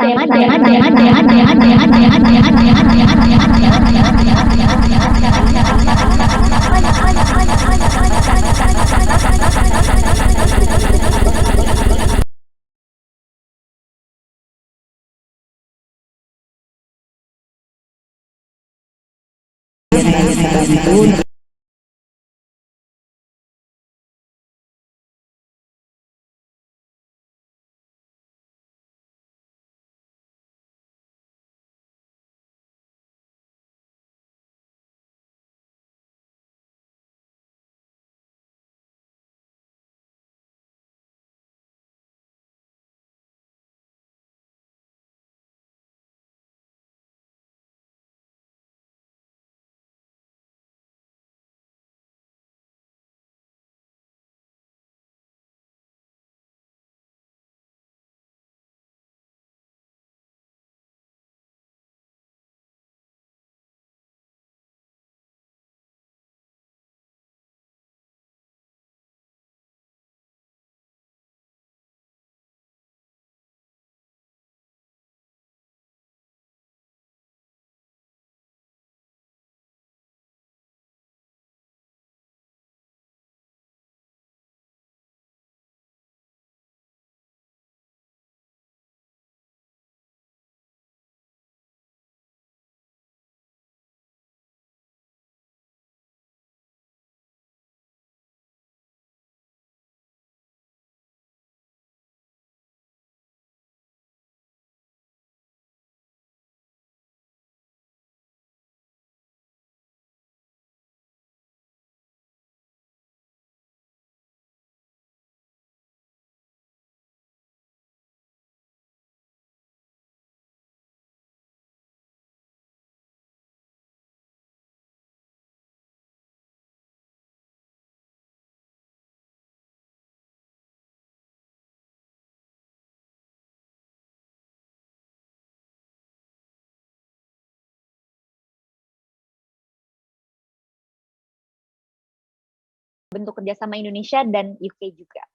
bentuk kerjasama Indonesia dan UK juga.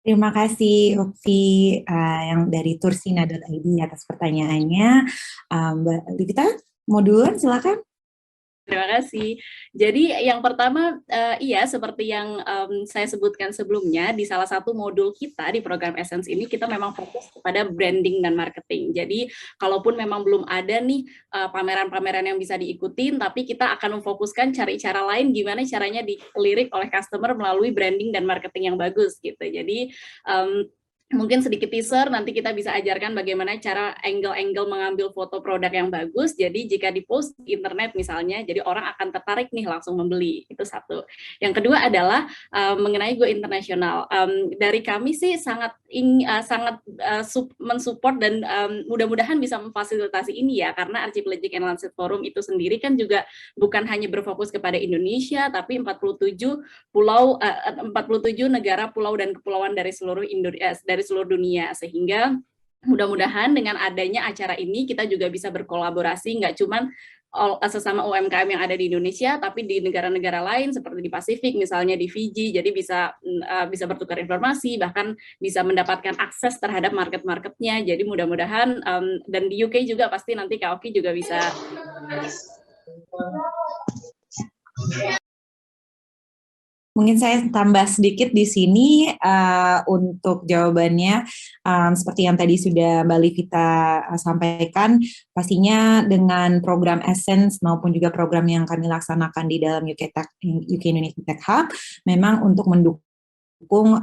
Terima kasih Oki yang dari tursina.id atas pertanyaannya. Mbak Livita, mau duluan silakan. Terima kasih. Jadi yang pertama, iya seperti yang saya sebutkan sebelumnya, di salah satu modul kita di program Essence ini kita memang fokus kepada branding dan marketing. Jadi kalaupun memang belum ada nih pameran-pameran yang bisa diikutin, tapi kita akan memfokuskan cari cara lain gimana caranya dilirik oleh customer melalui branding dan marketing yang bagus gitu. Jadi mungkin sedikit teaser, nanti kita bisa ajarkan bagaimana cara angle-angle mengambil foto produk yang bagus. Jadi jika di-post di internet misalnya, jadi orang akan tertarik nih langsung membeli. Itu satu. Yang kedua adalah mengenai Go Internasional. Dari kami sih sangat mensupport dan mudah-mudahan bisa memfasilitasi ini ya, karena Archipelagic and Landscape Forum itu sendiri kan juga bukan hanya berfokus kepada Indonesia, tapi 47 negara, pulau dan kepulauan dari seluruh dunia, sehingga mudah-mudahan dengan adanya acara ini kita juga bisa berkolaborasi, nggak cuma sesama UMKM yang ada di Indonesia, tapi di negara-negara lain seperti di Pasifik, misalnya di Fiji, jadi bisa bertukar informasi, bahkan bisa mendapatkan akses terhadap market-marketnya. Jadi mudah-mudahan dan di UK juga pasti nanti Kak Oki juga bisa. Mungkin saya tambah sedikit di sini untuk jawabannya, seperti yang tadi sudah Mbak Livita sampaikan, pastinya dengan program Essence maupun juga program yang kami laksanakan di dalam UK Indonesia Tech Hub, memang untuk mendukung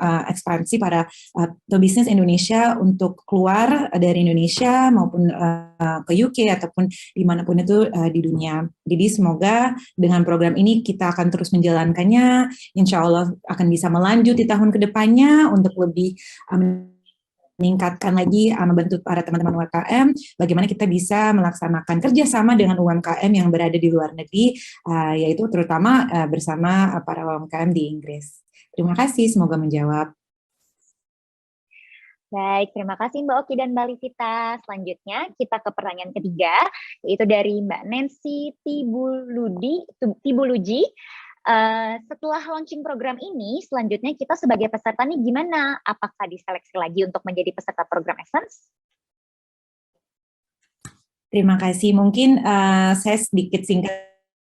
ekspansi para pebisnis Indonesia untuk keluar dari Indonesia maupun ke UK ataupun dimanapun itu di dunia. Jadi semoga dengan program ini kita akan terus menjalankannya, insya Allah akan bisa melanjut di tahun kedepannya untuk lebih meningkatkan lagi, membantu para teman-teman UMKM, bagaimana kita bisa melaksanakan kerjasama dengan UMKM yang berada di luar negeri, yaitu terutama bersama para UMKM di Inggris. Terima kasih, semoga menjawab. Baik, terima kasih Mbak Oki dan Mbak Livita. Selanjutnya kita ke pertanyaan ketiga, yaitu dari Mbak Nancy Tibuluji. Setelah launching program ini, selanjutnya kita sebagai peserta nih gimana? Apakah diseleksi lagi untuk menjadi peserta program Essence? Terima kasih. Mungkin saya sedikit singkat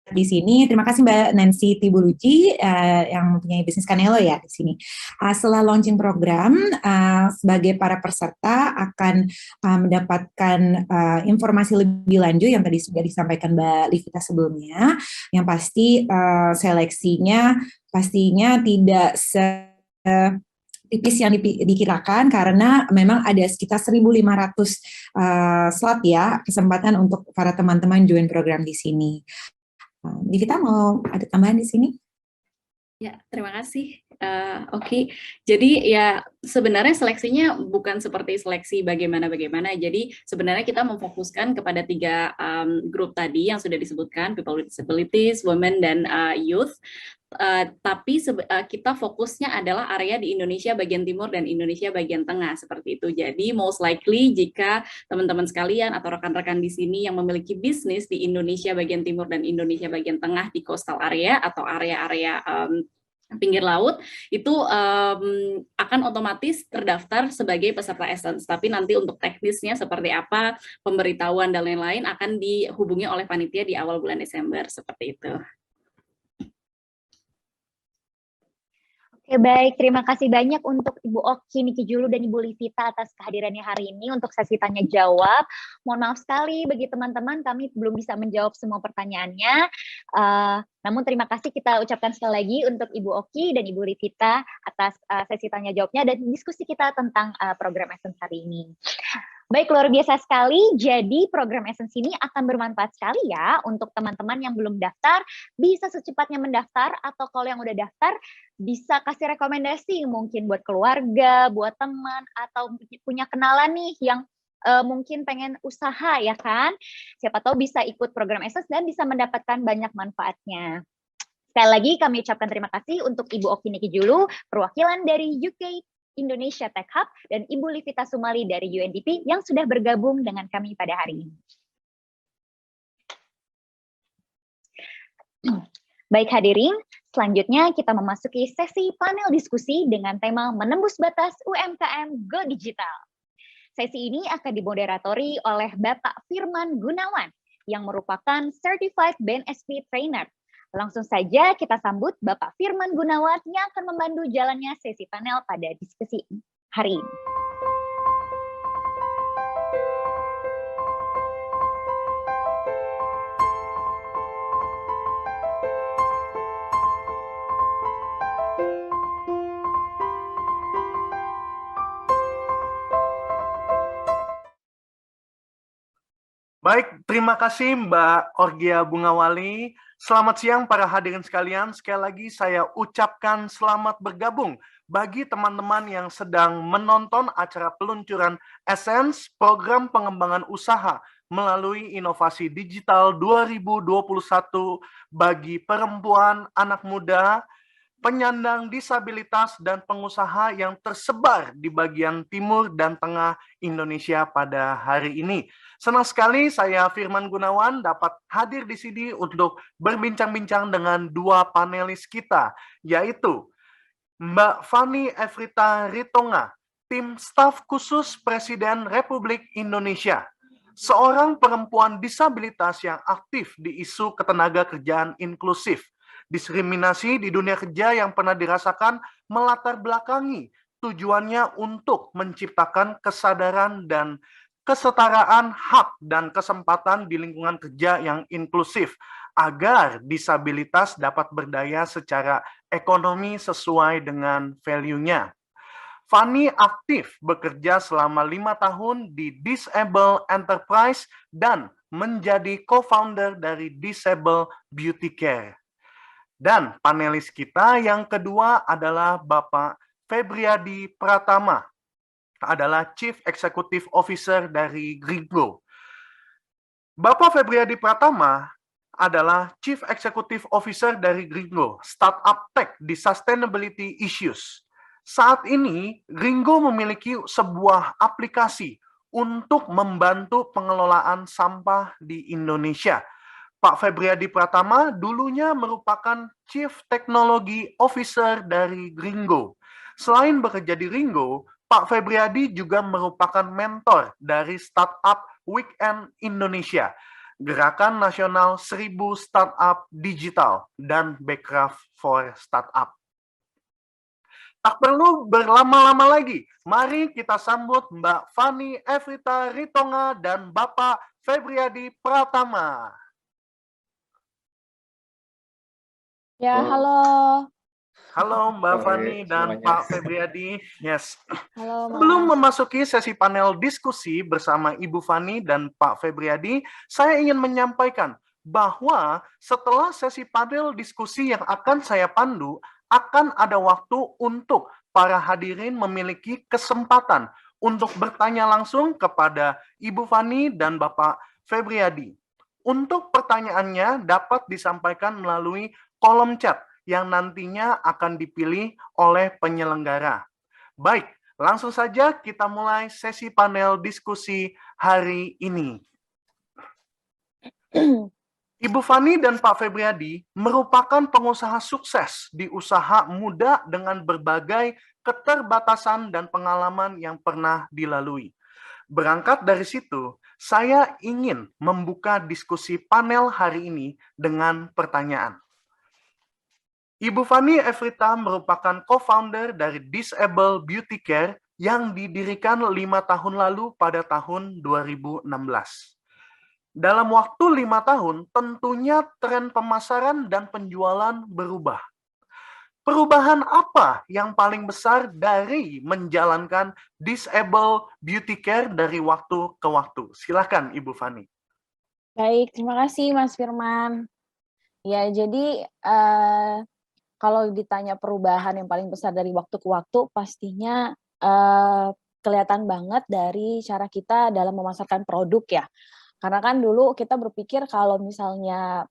di sini. Terima kasih Mbak Nancy Tibuluji yang mempunyai bisnis Canelo ya di sini. Setelah launching program, sebagai para peserta akan mendapatkan informasi lebih lanjut yang tadi sudah disampaikan Mbak Livita sebelumnya. Yang pasti seleksinya pastinya tidak tipis yang dikirakan, karena memang ada sekitar 1.500 slot ya, kesempatan untuk para teman-teman join program di sini. Kita mau ada tambahan di sini? Ya, terima kasih. Oke. Jadi ya sebenarnya seleksinya bukan seperti seleksi bagaimana. Jadi sebenarnya kita memfokuskan kepada 3 grup tadi yang sudah disebutkan, people with disabilities, women, dan youth. Tapi kita fokusnya adalah area di Indonesia bagian timur dan Indonesia bagian tengah, seperti itu. Jadi most likely jika teman-teman sekalian atau rekan-rekan di sini yang memiliki bisnis di Indonesia bagian timur dan Indonesia bagian tengah di coastal area atau area-area pinggir laut, itu akan otomatis terdaftar sebagai peserta Essence. Tapi nanti untuk teknisnya seperti apa, pemberitahuan dan lain-lain akan dihubungi oleh panitia di awal bulan Desember, seperti itu. Oke, baik. Terima kasih banyak untuk Ibu Oki, Niki Julu, dan Ibu Livita atas kehadirannya hari ini untuk sesi tanya jawab. Mohon maaf sekali bagi teman-teman, kami belum bisa menjawab semua pertanyaannya. Namun terima kasih kita ucapkan sekali lagi untuk Ibu Oki dan Ibu Livita atas sesi tanya jawabnya dan diskusi kita tentang program Essence hari ini. Baik, luar biasa sekali. Jadi program Essence ini akan bermanfaat sekali ya untuk teman-teman yang belum daftar, bisa secepatnya mendaftar, atau kalau yang udah daftar bisa kasih rekomendasi mungkin buat keluarga, buat teman, atau punya kenalan nih yang mungkin pengen usaha ya kan. Siapa tahu bisa ikut program Essence dan bisa mendapatkan banyak manfaatnya. Sekali lagi kami ucapkan terima kasih untuk Ibu Oki Niki Julu, perwakilan dari UK Indonesia Tech Hub, dan Ibu Livita Sumali dari UNDP yang sudah bergabung dengan kami pada hari ini. Baik hadirin, selanjutnya kita memasuki sesi panel diskusi dengan tema Menembus Batas UMKM Go Digital. Sesi ini akan dimoderatori oleh Bapak Firman Gunawan yang merupakan Certified BNSP Trainer. Langsung saja kita sambut Bapak Firman Gunawan yang akan membantu jalannya sesi panel pada diskusi hari ini. Baik, terima kasih Mbak Orgia Bungawali. Selamat siang para hadirin sekalian. Sekali lagi saya ucapkan selamat bergabung bagi teman-teman yang sedang menonton acara peluncuran Essence Program Pengembangan Usaha melalui Inovasi Digital 2021 bagi perempuan, anak muda, penyandang disabilitas, dan pengusaha yang tersebar di bagian timur dan tengah Indonesia pada hari ini. Senang sekali saya Firman Gunawan dapat hadir di sini untuk berbincang-bincang dengan dua panelis kita, yaitu Mbak Fani Efrita Ritonga, tim staf khusus Presiden Republik Indonesia, seorang perempuan disabilitas yang aktif di isu ketenagakerjaan inklusif. Diskriminasi di dunia kerja yang pernah dirasakan melatar belakangi tujuannya untuk menciptakan kesadaran dan kesetaraan hak dan kesempatan di lingkungan kerja yang inklusif agar disabilitas dapat berdaya secara ekonomi sesuai dengan value-nya. Fani aktif bekerja selama 5 tahun di Disable Enterprise dan menjadi co-founder dari Disable Beauty Care. Dan panelis kita yang kedua adalah Bapak Febriadi Pratama, adalah Chief Executive Officer dari Gringo. Bapak Febriadi Pratama adalah Chief Executive Officer dari Gringo, startup tech di sustainability issues. Saat ini, Gringo memiliki sebuah aplikasi untuk membantu pengelolaan sampah di Indonesia. Pak Febriadi Pratama dulunya merupakan Chief Technology Officer dari Gringo. Selain bekerja di Gringo, Pak Febriadi juga merupakan mentor dari startup Weekend Indonesia, Gerakan Nasional 1000 Startup Digital, dan Backcraft for Startup. Tak perlu berlama-lama lagi, mari kita sambut Mbak Fani Efrita Ritonga dan Bapak Febriadi Pratama. Ya, halo. Halo Mbak Sore Fani dan semuanya. Pak Febriadi. Yes. Halo, Mas. Sebelum memasuki sesi panel diskusi bersama Ibu Fani dan Pak Febriadi, saya ingin menyampaikan bahwa setelah sesi panel diskusi yang akan saya pandu, akan ada waktu untuk para hadirin memiliki kesempatan untuk bertanya langsung kepada Ibu Fani dan Bapak Febriadi. Untuk pertanyaannya dapat disampaikan melalui kolom chat yang nantinya akan dipilih oleh penyelenggara. Baik, langsung saja kita mulai sesi panel diskusi hari ini. Ibu Fani dan Pak Febriadi merupakan pengusaha sukses di usaha muda dengan berbagai keterbatasan dan pengalaman yang pernah dilalui. Berangkat dari situ, saya ingin membuka diskusi panel hari ini dengan pertanyaan. Ibu Fani Efrita merupakan co-founder dari Disable Beauty Care yang didirikan 5 tahun lalu pada tahun 2016. Dalam waktu 5 tahun, tentunya tren pemasaran dan penjualan berubah. Perubahan apa yang paling besar dari menjalankan Disable Beauty Care dari waktu ke waktu? Silakan Ibu Fani. Baik, terima kasih Mas Firman. Ya, jadi kalau ditanya perubahan yang paling besar dari waktu ke waktu, pastinya kelihatan banget dari cara kita dalam memasarkan produk ya. Karena kan dulu kita berpikir kalau misalnya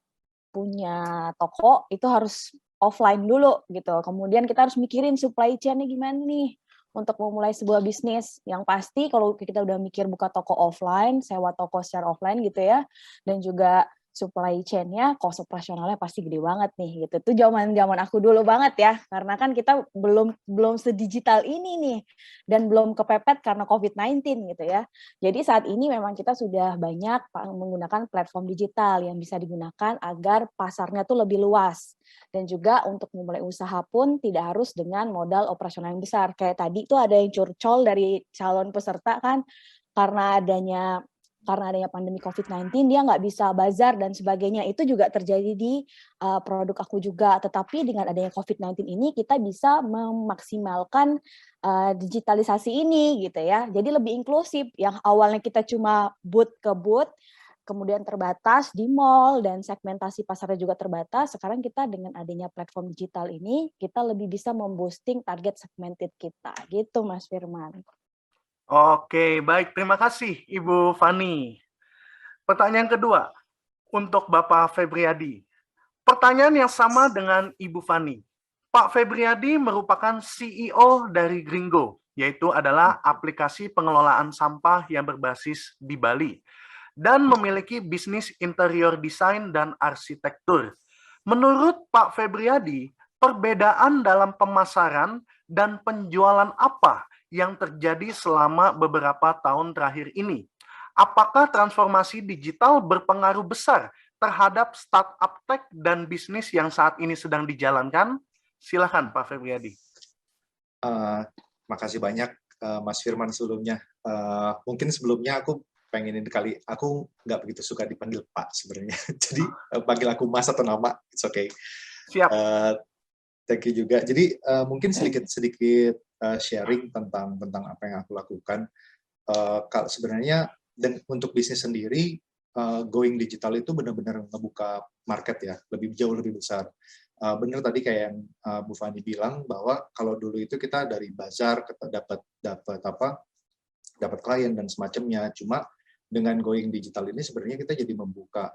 punya toko itu harus offline dulu gitu. Kemudian kita harus mikirin supply chain-nya gimana nih untuk memulai sebuah bisnis. Yang pasti kalau kita udah mikir buka toko offline, sewa toko secara offline gitu ya, dan juga supply chain-nya, cost operasionalnya pasti gede banget nih gitu. Itu zaman aku dulu banget ya, karena kan kita belum sedigital ini nih dan belum kepepet karena COVID-19 gitu ya. Jadi saat ini memang kita sudah banyak menggunakan platform digital yang bisa digunakan agar pasarnya tuh lebih luas. Dan juga untuk memulai usaha pun tidak harus dengan modal operasional yang besar. Kayak tadi tuh ada yang curcol dari calon peserta kan, karena adanya pandemi COVID-19, dia nggak bisa bazar dan sebagainya. Itu juga terjadi di produk aku juga. Tetapi dengan adanya COVID-19 ini, kita bisa memaksimalkan digitalisasi ini gitu ya. Jadi lebih inklusif. Yang awalnya kita cuma booth ke booth, kemudian terbatas di mall dan segmentasi pasarnya juga terbatas. Sekarang kita dengan adanya platform digital ini, kita lebih bisa memboosting target segmented kita. Gitu Mas Firman. Oke, baik. Terima kasih Ibu Fani. Pertanyaan kedua untuk Bapak Febriadi. Pertanyaan yang sama dengan Ibu Fani. Pak Febriadi merupakan CEO dari Gringo, yaitu adalah aplikasi pengelolaan sampah yang berbasis di Bali, dan memiliki bisnis interior desain dan arsitektur. Menurut Pak Febriadi, perbedaan dalam pemasaran dan penjualan apa yang terjadi selama beberapa tahun terakhir ini? Apakah transformasi digital berpengaruh besar terhadap startup tech dan bisnis yang saat ini sedang dijalankan? Silakan Pak Febriadi. Makasih banyak Mas Firman sebelumnya. Mungkin sebelumnya aku pengenin kali, aku nggak begitu suka dipanggil Pak sebenarnya. Jadi panggil aku Mas atau nama, it's okay. Siap. Thank you juga. Jadi mungkin sedikit sharing tentang apa yang aku lakukan. Kalau sebenarnya dan untuk bisnis sendiri, going digital itu benar-benar ngebuka market ya, jauh lebih besar. Benar tadi kayak yang Bu Fani bilang bahwa kalau dulu itu kita dari bazar dapat klien dan semacamnya. Cuma dengan going digital ini sebenarnya kita jadi membuka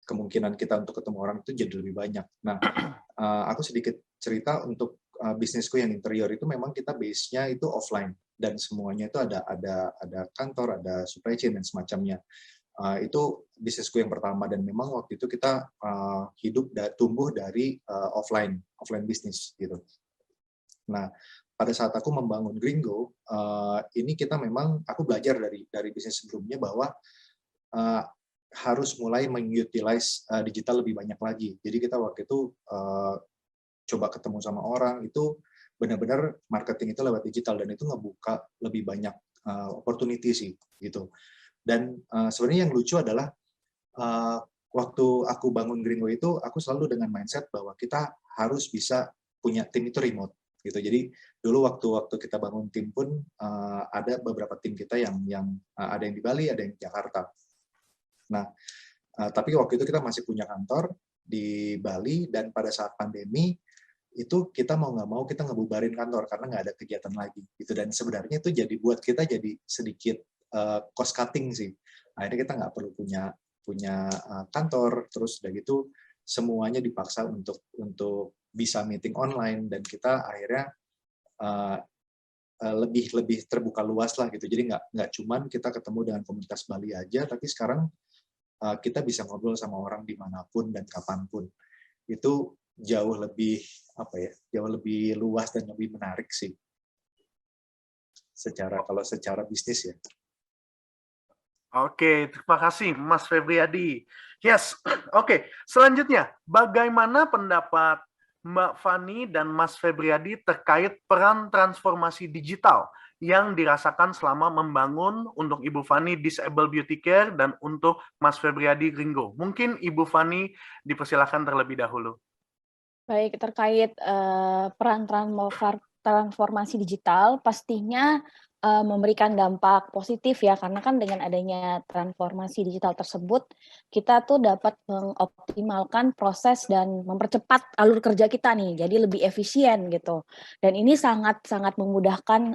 kemungkinan kita untuk ketemu orang itu jadi lebih banyak. Nah, aku sedikit cerita untuk bisnisku yang interior itu memang kita base-nya itu offline dan semuanya itu ada kantor, ada supply chain dan semacamnya. Itu bisnisku yang pertama dan memang waktu itu kita tumbuh dari offline bisnis gitu. Nah, pada saat aku membangun Gringo, ini kita memang aku belajar dari bisnis sebelumnya bahwa harus mulai mengutilize digital lebih banyak lagi. Jadi kita waktu itu coba ketemu sama orang, itu benar-benar marketing itu lewat digital dan itu ngebuka lebih banyak opportunity sih gitu. Dan sebenarnya yang lucu adalah waktu aku bangun Gringo itu aku selalu dengan mindset bahwa kita harus bisa punya tim itu remote gitu. Jadi dulu waktu kita bangun tim pun ada beberapa tim kita yang ada yang di Bali, ada yang di Jakarta. Nah, tapi waktu itu kita masih punya kantor di Bali dan pada saat pandemi itu kita mau nggak mau kita ngebubarin kantor karena nggak ada kegiatan lagi gitu. Dan sebenarnya itu jadi buat kita jadi sedikit cost cutting sih. Akhirnya kita nggak perlu punya kantor, terus udah gitu semuanya dipaksa untuk bisa meeting online dan kita akhirnya lebih terbuka luas lah gitu. Jadi nggak cuman kita ketemu dengan komunitas Bali aja, tapi sekarang kita bisa ngobrol sama orang dimanapun dan kapanpun. Itu jauh lebih luas dan lebih menarik sih. Kalau secara bisnis ya. Oke, terima kasih Mas Febriadi. Yes, oke. Selanjutnya, bagaimana pendapat Mbak Fani dan Mas Febriadi terkait peran transformasi digital yang dirasakan selama membangun untuk Ibu Fani Disable Beauty Care dan untuk Mas Febriadi Gringo? Mungkin Ibu Fani dipersilakan terlebih dahulu. Baik, terkait peran transformasi digital, pastinya memberikan dampak positif ya, karena kan dengan adanya transformasi digital tersebut, kita tuh dapat mengoptimalkan proses dan mempercepat alur kerja kita nih, jadi lebih efisien gitu. Dan ini sangat memudahkan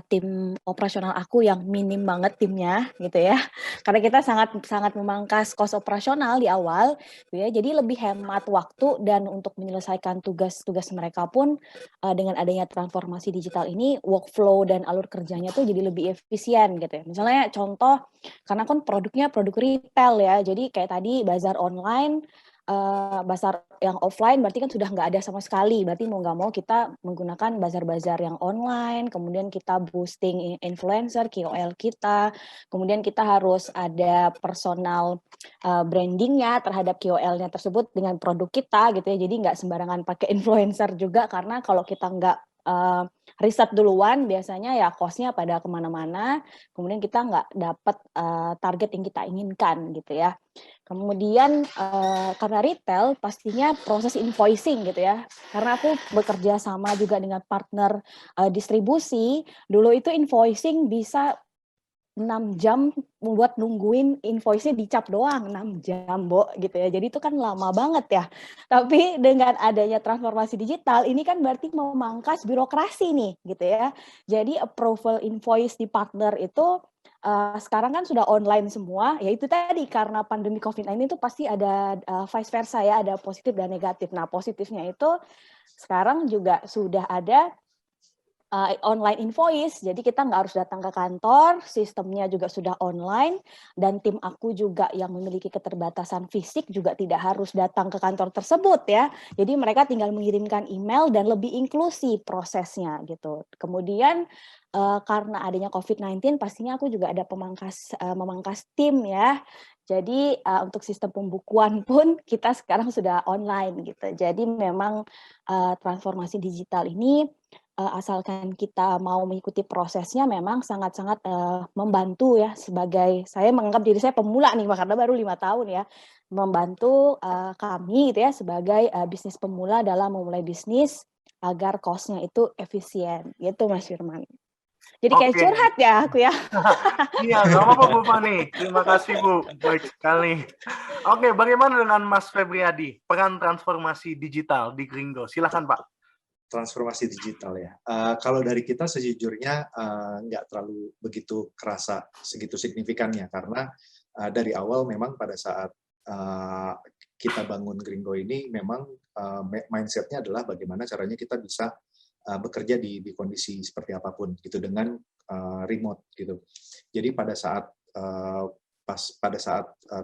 tim operasional aku yang minim banget timnya gitu ya, karena kita sangat memangkas kos operasional di awal, gitu ya. Jadi lebih hemat waktu dan untuk menyelesaikan tugas-tugas mereka pun dengan adanya transformasi digital ini, workflow dan alur kerjanya tuh jadi lebih efisien gitu ya. Misalnya contoh, karena kan produknya produk retail ya, jadi kayak tadi bazar online, bazar yang offline berarti kan sudah nggak ada sama sekali, berarti mau nggak mau kita menggunakan bazar-bazar yang online, kemudian kita boosting influencer, KOL kita, kemudian kita harus ada personal brandingnya terhadap KOL-nya tersebut dengan produk kita gitu ya, jadi nggak sembarangan pakai influencer juga, karena kalau kita nggak riset duluan biasanya ya cost-nya pada kemana-mana, kemudian kita nggak dapat target yang kita inginkan gitu ya. Kemudian karena retail pastinya proses invoicing gitu ya, karena aku bekerja sama juga dengan partner distribusi, dulu itu invoicing bisa 6 jam buat nungguin invoice-nya dicap doang, 6 jam, Bo, gitu ya. Jadi itu kan lama banget ya. Tapi dengan adanya transformasi digital, ini kan berarti memangkas birokrasi nih, gitu ya. Jadi approval invoice di partner itu sekarang kan sudah online semua, ya itu tadi karena pandemi COVID-19 itu pasti ada vice versa ya, ada positif dan negatif. Nah, positifnya itu sekarang juga sudah ada online invoice, jadi kita nggak harus datang ke kantor, sistemnya juga sudah online, dan tim aku juga yang memiliki keterbatasan fisik juga tidak harus datang ke kantor tersebut ya. Jadi mereka tinggal mengirimkan email dan lebih inklusif prosesnya gitu. Kemudian karena adanya COVID-19, pastinya aku juga ada memangkas tim ya. Jadi untuk sistem pembukuan pun kita sekarang sudah online gitu. Jadi memang transformasi digital ini asalkan kita mau mengikuti prosesnya memang sangat-sangat membantu ya, sebagai saya menganggap diri saya pemula nih karena baru 5 tahun ya, membantu kami gitu ya sebagai bisnis pemula dalam memulai bisnis agar cost-nya itu efisien gitu Mas Firman. Jadi kayak Oke. curhat ya aku ya. Iya, nggak apa-apa Bu Fani. Terima kasih Bu, baik sekali. Oke, bagaimana dengan Mas Febriadi, peran transformasi digital di Gringo? Silakan Pak. Transformasi digital ya. Kalau dari kita sejujurnya nggak terlalu begitu kerasa segitu signifikannya karena dari awal memang pada saat kita bangun Gringo ini memang mindsetnya adalah bagaimana caranya kita bisa bekerja di kondisi seperti apapun gitu dengan remote gitu. Jadi pada saat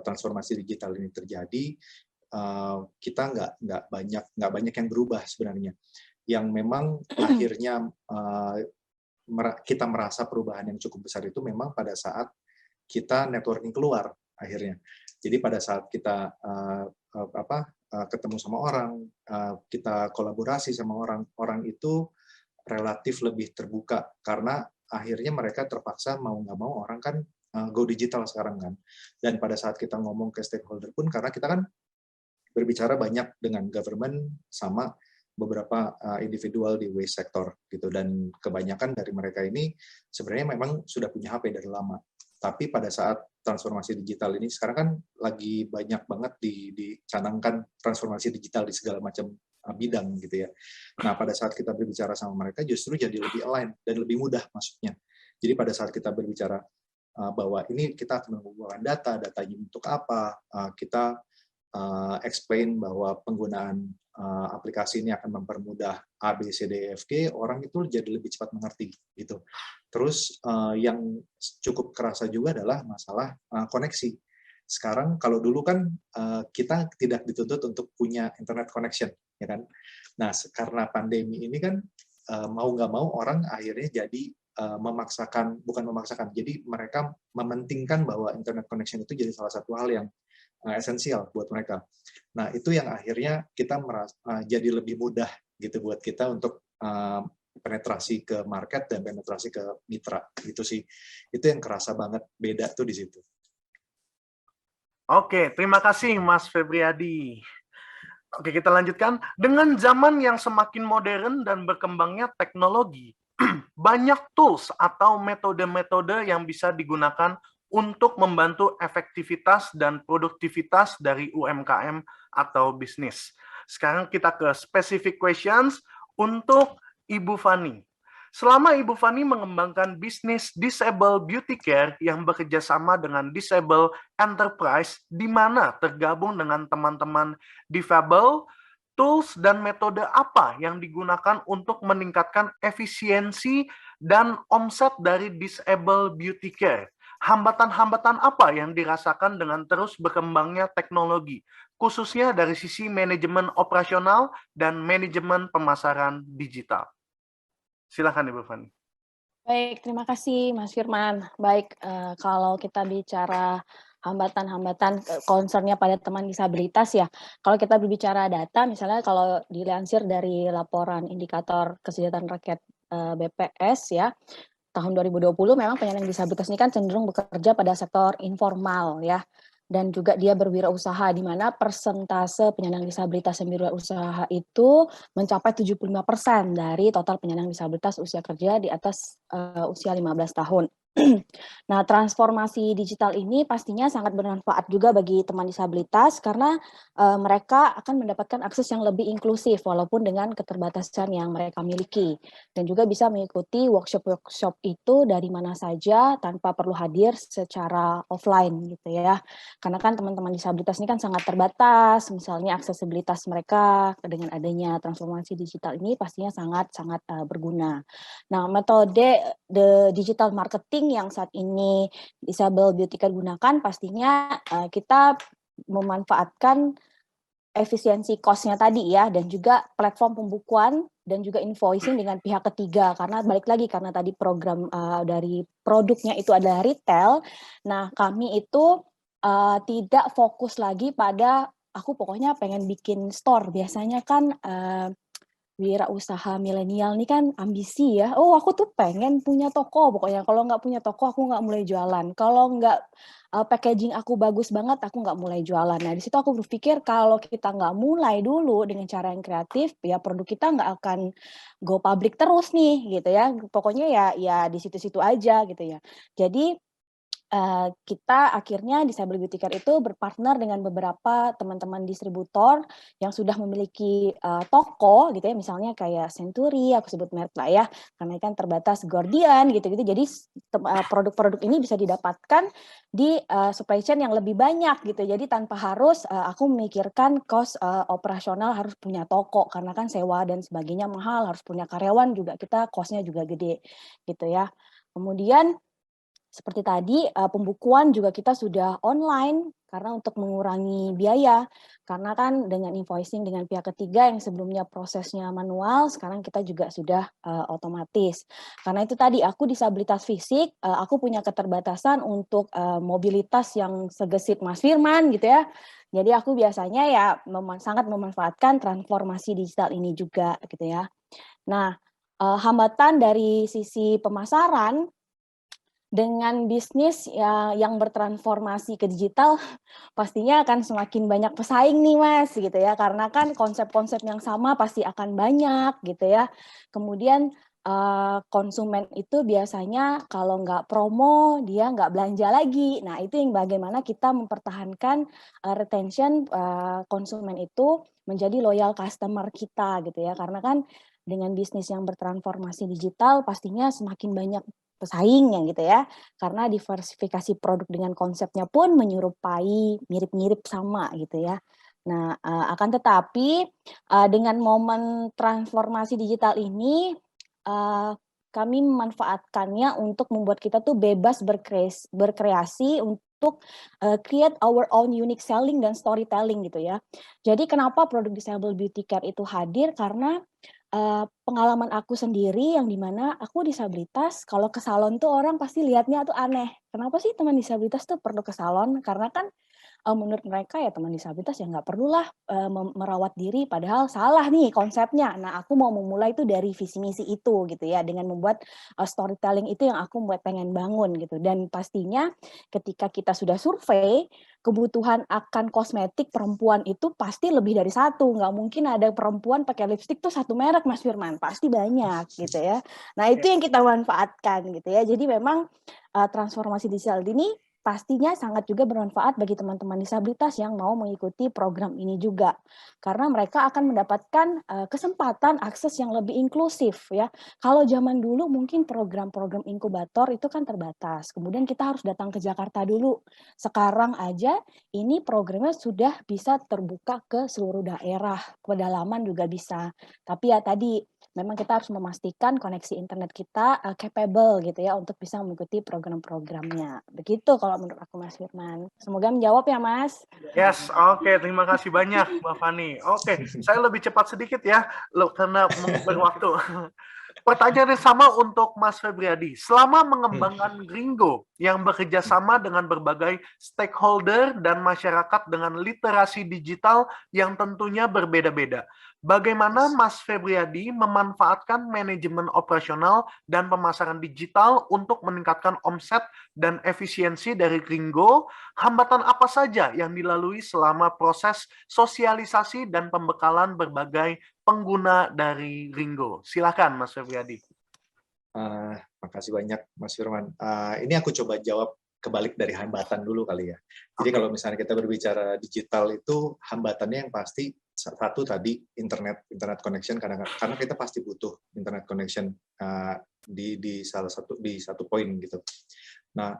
transformasi digital ini terjadi kita nggak banyak yang berubah sebenarnya. Yang memang akhirnya kita merasa perubahan yang cukup besar itu memang pada saat kita networking keluar akhirnya. Jadi pada saat kita ketemu sama orang, kita kolaborasi sama orang itu relatif lebih terbuka karena akhirnya mereka terpaksa mau nggak mau orang kan go digital sekarang kan. Dan pada saat kita ngomong ke stakeholder pun karena kita kan berbicara banyak dengan government sama beberapa individual di waste sector gitu, dan kebanyakan dari mereka ini sebenarnya memang sudah punya HP dari lama. Tapi pada saat transformasi digital ini sekarang kan lagi banyak banget dicanangkan transformasi digital di segala macam bidang gitu ya. Nah, pada saat kita berbicara sama mereka justru jadi lebih align dan lebih mudah masuknya. Jadi pada saat kita berbicara bahwa ini kita akan mengumpulkan datanya untuk apa, kita explain bahwa penggunaan aplikasi ini akan mempermudah A, B, C, D, E, F, G, orang itu jadi lebih cepat mengerti gitu. Terus yang cukup kerasa juga adalah masalah koneksi. Sekarang kalau dulu kan kita tidak dituntut untuk punya internet connection, ya kan? Nah, karena pandemi ini kan mau nggak mau orang akhirnya jadi bukan memaksakan, jadi mereka mementingkan bahwa internet connection itu jadi salah satu hal yang esensial buat mereka. Nah, itu yang akhirnya kita jadi lebih mudah gitu buat kita untuk penetrasi ke market dan penetrasi ke mitra gitu sih. Itu yang kerasa banget beda tuh di situ. Oke, terima kasih Mas Febriadi. Oke, kita lanjutkan. Dengan zaman yang semakin modern dan berkembangnya teknologi, banyak tools atau metode-metode yang bisa digunakan untuk membantu efektivitas dan produktivitas dari UMKM atau bisnis. Sekarang kita ke specific questions untuk Ibu Fani. Selama Ibu Fani mengembangkan bisnis Disable Beauty Care yang bekerja sama dengan Disable Enterprise, di mana tergabung dengan teman-teman difabel, tools dan metode apa yang digunakan untuk meningkatkan efisiensi dan omset dari Disable Beauty Care? Hambatan-hambatan apa yang dirasakan dengan terus berkembangnya teknologi, khususnya dari sisi manajemen operasional dan manajemen pemasaran digital? Silakan Ibu Fani. Baik, terima kasih Mas Firman. Baik, kalau kita bicara hambatan-hambatan concernnya pada teman disabilitas ya. Kalau kita berbicara data, misalnya kalau dilansir dari laporan indikator kesejahteraan rakyat BPS ya, tahun 2020 memang penyandang disabilitas ini kan cenderung bekerja pada sektor informal ya, dan juga dia berwirausaha di mana persentase penyandang disabilitas yang berwirausaha itu mencapai 75% dari total penyandang disabilitas usia kerja di atas usia 15 tahun. Nah, transformasi digital ini pastinya sangat bermanfaat juga bagi teman disabilitas karena mereka akan mendapatkan akses yang lebih inklusif walaupun dengan keterbatasan yang mereka miliki dan juga bisa mengikuti workshop-workshop itu dari mana saja tanpa perlu hadir secara offline gitu ya. Karena kan teman-teman disabilitas ini kan sangat terbatas, misalnya aksesibilitas mereka dengan adanya transformasi digital ini pastinya sangat-sangat berguna. Nah, metode digital marketing yang saat ini Disable Beauty Care gunakan pastinya kita memanfaatkan efisiensi cost-nya tadi ya, dan juga platform pembukuan dan juga invoicing dengan pihak ketiga. Karena balik lagi, karena tadi program dari produknya itu adalah retail, nah kami itu tidak fokus lagi pada aku pokoknya pengen bikin store. Biasanya kan wirausaha milenial nih kan ambisi ya, oh aku tuh pengen punya toko pokoknya, kalau nggak punya toko aku nggak mulai jualan, kalau nggak packaging aku bagus banget aku nggak mulai jualan. Nah di situ aku berpikir kalau kita nggak mulai dulu dengan cara yang kreatif, ya produk kita nggak akan go public terus nih gitu ya, pokoknya ya di situ-situ aja gitu ya. Jadi kita akhirnya Disable Beauty Care itu berpartner dengan beberapa teman-teman distributor yang sudah memiliki toko gitu ya, misalnya kayak Century, aku sebut merek lah ya, karena kan terbatas, Gordian gitu-gitu. Jadi produk-produk ini bisa didapatkan di supply chain yang lebih banyak gitu. Jadi tanpa harus aku memikirkan cost operasional harus punya toko, karena kan sewa dan sebagainya mahal, harus punya karyawan juga, kita cost-nya juga gede gitu ya. Kemudian seperti tadi, pembukuan juga kita sudah online karena untuk mengurangi biaya. Karena kan dengan invoicing dengan pihak ketiga yang sebelumnya prosesnya manual, sekarang kita juga sudah otomatis. Karena itu tadi aku disabilitas fisik, aku punya keterbatasan untuk mobilitas yang segesit Mas Firman gitu ya. Jadi aku biasanya ya sangat memanfaatkan transformasi digital ini juga gitu ya. Nah, hambatan dari sisi pemasaran dengan bisnis yang bertransformasi ke digital, pastinya akan semakin banyak pesaing nih Mas, gitu ya. Karena kan konsep-konsep yang sama pasti akan banyak gitu ya. Kemudian konsumen itu biasanya kalau nggak promo, dia nggak belanja lagi. Nah itu yang bagaimana kita mempertahankan retention konsumen itu menjadi loyal customer kita gitu ya. Karena kan dengan bisnis yang bertransformasi digital pastinya semakin banyak pesaingnya gitu ya, karena diversifikasi produk dengan konsepnya pun menyerupai, mirip-mirip sama gitu ya. Nah, akan tetapi dengan momen transformasi digital ini, kami memanfaatkannya untuk membuat kita tuh bebas berkreasi untuk create our own unique selling dan storytelling gitu ya. Jadi kenapa produk Disable Beauty Care itu hadir, karena pengalaman aku sendiri yang dimana aku disabilitas, kalau ke salon tuh orang pasti lihatnya tuh aneh. Kenapa sih teman disabilitas tuh perlu ke salon? Karena kan menurut mereka ya teman disabilitas ya nggak perlulah merawat diri, padahal salah nih konsepnya. Nah aku mau memulai itu dari visi misi itu gitu ya, dengan membuat storytelling itu yang aku pengen bangun gitu. Dan pastinya ketika kita sudah survei, kebutuhan akan kosmetik perempuan itu pasti lebih dari satu. Nggak mungkin ada perempuan pakai lipstik tuh satu merek Mas Firman, pasti banyak gitu ya. Nah itu yang kita manfaatkan gitu ya. Jadi memang transformasi digital ini pastinya sangat juga bermanfaat bagi teman-teman disabilitas yang mau mengikuti program ini juga. Karena mereka akan mendapatkan kesempatan akses yang lebih inklusif ya. Kalau zaman dulu mungkin program-program inkubator itu kan terbatas. Kemudian kita harus datang ke Jakarta dulu. Sekarang aja ini programnya sudah bisa terbuka ke seluruh daerah. Pedalaman juga bisa. Tapi ya tadi memang kita harus memastikan koneksi internet kita capable gitu ya untuk bisa mengikuti program-programnya. Begitu kalau menurut aku Mas Firman. Semoga menjawab ya Mas. Yes, oke, terima kasih banyak Mbak Fani. Oke, saya lebih cepat sedikit ya, karena berwaktu. Pertanyaan yang sama untuk Mas Febriadi. Selama mengembangkan Ringo yang bekerja sama dengan berbagai stakeholder dan masyarakat dengan literasi digital yang tentunya berbeda-beda, bagaimana Mas Febriadi memanfaatkan manajemen operasional dan pemasaran digital untuk meningkatkan omset dan efisiensi dari Ringo? Hambatan apa saja yang dilalui selama proses sosialisasi dan pembekalan berbagai pengguna dari Ringo? Silakan Mas Febriadi. Makasih banyak Mas Firman. Ini aku coba jawab kebalik dari hambatan dulu kali ya. Jadi kalau misalnya kita berbicara digital itu hambatannya yang pasti satu tadi internet connection, karena kita pasti butuh internet connection di satu poin gitu. Nah,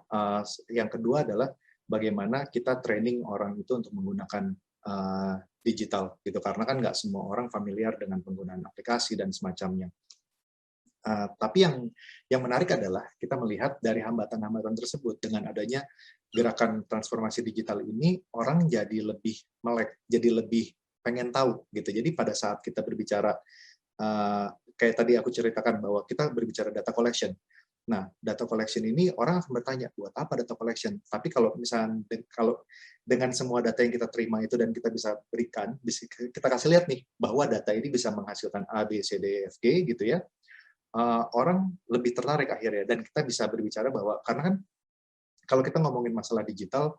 yang kedua adalah bagaimana kita training orang itu untuk menggunakan digital gitu, karena kan nggak semua orang familiar dengan penggunaan aplikasi dan semacamnya. Tapi yang menarik adalah kita melihat dari hambatan-hambatan tersebut, dengan adanya gerakan transformasi digital ini, orang jadi lebih melek, jadi lebih pengen tahu gitu. Jadi pada saat kita berbicara, kayak tadi aku ceritakan bahwa kita berbicara data collection. Nah, data collection ini orang akan bertanya, buat apa data collection? Tapi kalau misalnya kalau dengan semua data yang kita terima itu dan kita bisa berikan, kita kasih lihat nih bahwa data ini bisa menghasilkan A, B, C, D, E, F, G gitu ya. Orang lebih tertarik akhirnya, dan kita bisa berbicara bahwa karena kan kalau kita ngomongin masalah digital,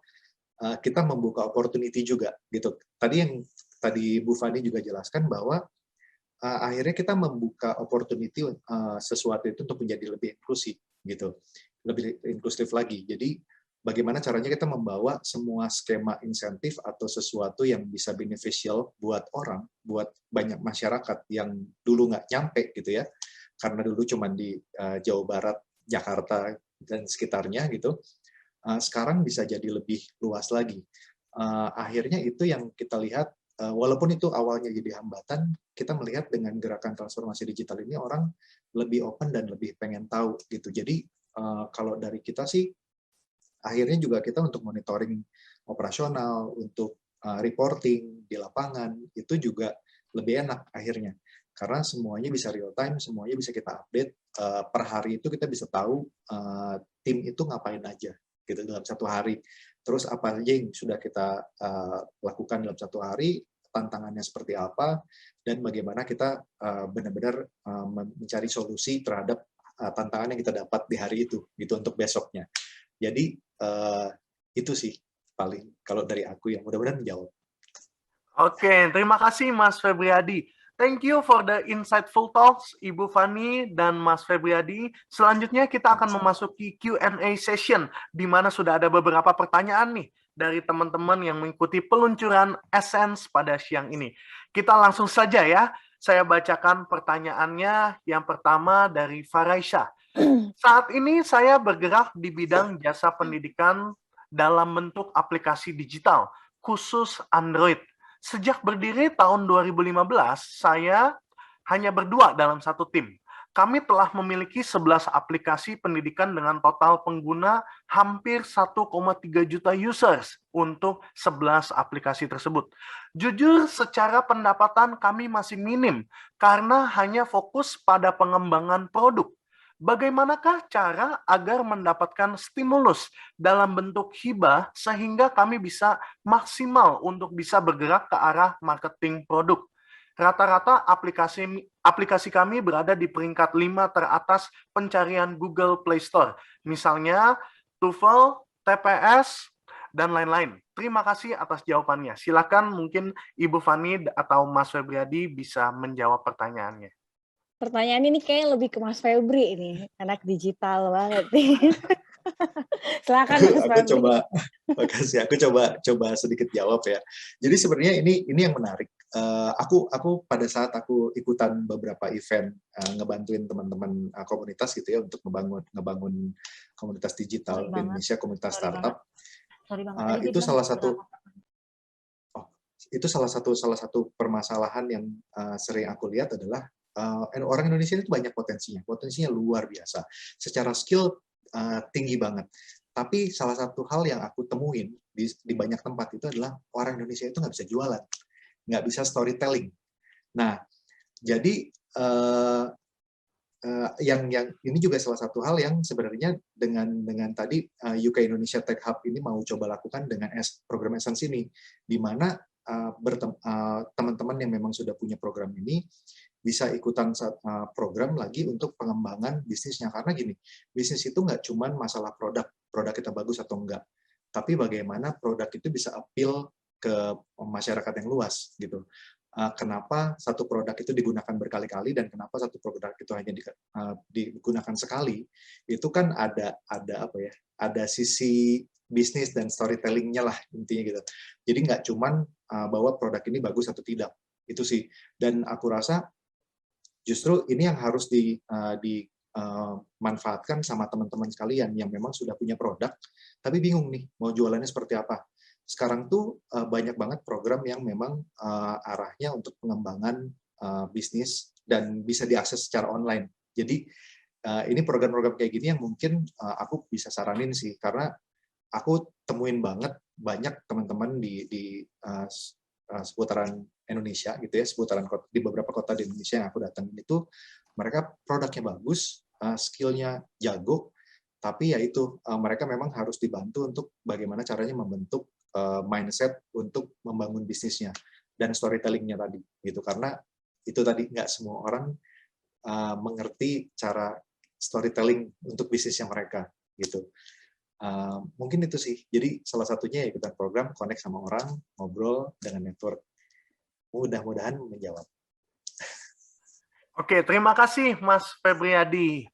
kita membuka opportunity juga gitu. Tadi Bu Fani juga jelaskan bahwa akhirnya kita membuka opportunity sesuatu itu untuk menjadi lebih inklusif gitu, lebih inklusif lagi. Jadi bagaimana caranya kita membawa semua skema insentif atau sesuatu yang bisa beneficial buat orang, buat banyak masyarakat yang dulu nggak nyampe gitu ya, karena dulu cuma di Jawa Barat, Jakarta, dan sekitarnya gitu, sekarang bisa jadi lebih luas lagi. Akhirnya itu yang kita lihat, walaupun itu awalnya jadi hambatan, kita melihat dengan gerakan transformasi digital ini orang lebih open dan lebih pengen tahu gitu. Jadi kalau dari kita sih, akhirnya juga kita untuk monitoring operasional, untuk reporting di lapangan, itu juga lebih enak akhirnya. Karena semuanya bisa real time, semuanya bisa kita update. Per hari itu kita bisa tahu tim itu ngapain aja gitu dalam satu hari. Terus apa aja yang sudah kita lakukan dalam satu hari, tantangannya seperti apa, dan bagaimana kita benar-benar mencari solusi terhadap tantangan yang kita dapat di hari itu gitu untuk besoknya. Jadi itu sih paling kalau dari aku yang mudah-mudahan menjawab. Oke, terima kasih Mas Febriadi. Thank you for the insightful talks, Ibu Fani dan Mas Febriadi. Selanjutnya kita akan memasuki Q&A session, di mana sudah ada beberapa pertanyaan nih dari teman-teman yang mengikuti peluncuran Essence pada siang ini. Kita langsung saja ya, saya bacakan pertanyaannya. Yang pertama dari Faraisha. Saat ini saya bergerak di bidang jasa pendidikan dalam bentuk aplikasi digital, khusus Android. Sejak berdiri tahun 2015, saya hanya berdua dalam satu tim. Kami telah memiliki 11 aplikasi pendidikan dengan total pengguna hampir 1,3 juta users untuk 11 aplikasi tersebut. Jujur, secara pendapatan kami masih minim karena hanya fokus pada pengembangan produk. Bagaimanakah cara agar mendapatkan stimulus dalam bentuk hibah sehingga kami bisa maksimal untuk bisa bergerak ke arah marketing produk? Rata-rata aplikasi kami berada di peringkat 5 teratas pencarian Google Play Store. Misalnya TOEFL, TPS, dan lain-lain. Terima kasih atas jawabannya. Silakan mungkin Ibu Fani atau Mas Febriadi bisa menjawab pertanyaannya. Pertanyaan ini kayak lebih ke Mas Febri ini, anak digital banget nih. Silakan Mas Febri. Makasih. Aku coba sedikit jawab ya. Jadi sebenarnya ini yang menarik. Aku pada saat aku ikutan beberapa event ngebantuin teman-teman komunitas gitu ya untuk ngebangun komunitas digital di Indonesia, komunitas startup. Itu salah satu permasalahan yang sering aku lihat adalah orang Indonesia itu banyak potensinya luar biasa. Secara skill tinggi banget. Tapi salah satu hal yang aku temuin di banyak tempat itu adalah orang Indonesia itu nggak bisa jualan, nggak bisa storytelling. Nah, jadi yang ini juga salah satu hal yang sebenarnya dengan tadi UK Indonesia Tech Hub ini mau coba lakukan dengan program Essence ini, di mana teman-teman yang memang sudah punya program ini bisa ikutan program lagi untuk pengembangan bisnisnya. Karena gini, bisnis itu nggak cuma masalah produk kita bagus atau enggak, tapi bagaimana produk itu bisa appeal ke masyarakat yang luas gitu. kenapa satu produk itu digunakan berkali-kali dan kenapa satu produk itu hanya digunakan sekali, itu kan ada apa ya, ada sisi bisnis dan storytelling-nya lah intinya gitu. Jadi nggak cuman bahwa produk ini bagus atau tidak, itu sih. Dan aku rasa justru ini yang harus dimanfaatkan sama teman-teman sekalian yang memang sudah punya produk, tapi bingung nih mau jualannya seperti apa. Sekarang tuh banyak banget program yang memang arahnya untuk pengembangan bisnis dan bisa diakses secara online. Jadi ini program-program kayak gini yang mungkin aku bisa saranin sih, karena aku temuin banget banyak teman-teman di seputaran Indonesia gitu ya, seputaran di beberapa kota di Indonesia yang aku datangin itu, mereka produknya bagus, skillnya jago, tapi ya itu mereka memang harus dibantu untuk bagaimana caranya membentuk mindset untuk membangun bisnisnya dan storytelling-nya tadi gitu, karena itu tadi nggak semua orang mengerti cara storytelling untuk bisnisnya mereka gitu. Mungkin itu sih, jadi salah satunya ya ikutan program, connect sama orang, ngobrol dengan network. Mudah-mudahan menjawab. Oke, terima kasih Mas Febriadi.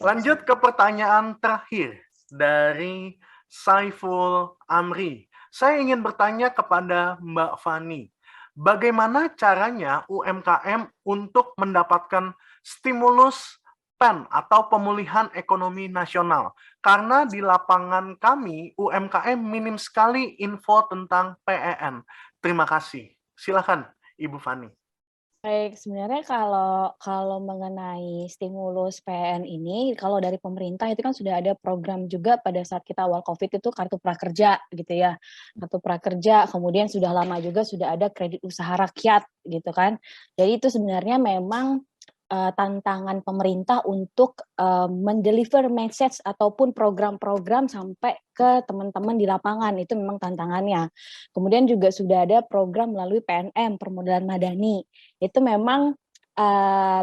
Lanjut ke pertanyaan terakhir dari Saiful Amri. Saya ingin bertanya kepada Mbak Fani, bagaimana caranya UMKM untuk mendapatkan stimulus PEN atau pemulihan ekonomi nasional? Karena di lapangan kami, UMKM minim sekali info tentang PEN. Terima kasih. Silakan, Ibu Fani. Baik, sebenarnya kalau mengenai stimulus PEN ini, kalau dari pemerintah itu kan sudah ada program juga pada saat kita awal COVID itu kartu prakerja gitu ya. Kartu prakerja, kemudian sudah lama juga sudah ada kredit usaha rakyat gitu kan. Jadi itu sebenarnya memang tantangan pemerintah untuk mendeliver message ataupun program-program sampai ke teman-teman di lapangan, itu memang tantangannya. Kemudian juga sudah ada program melalui PNM, permodalan madani. Itu memang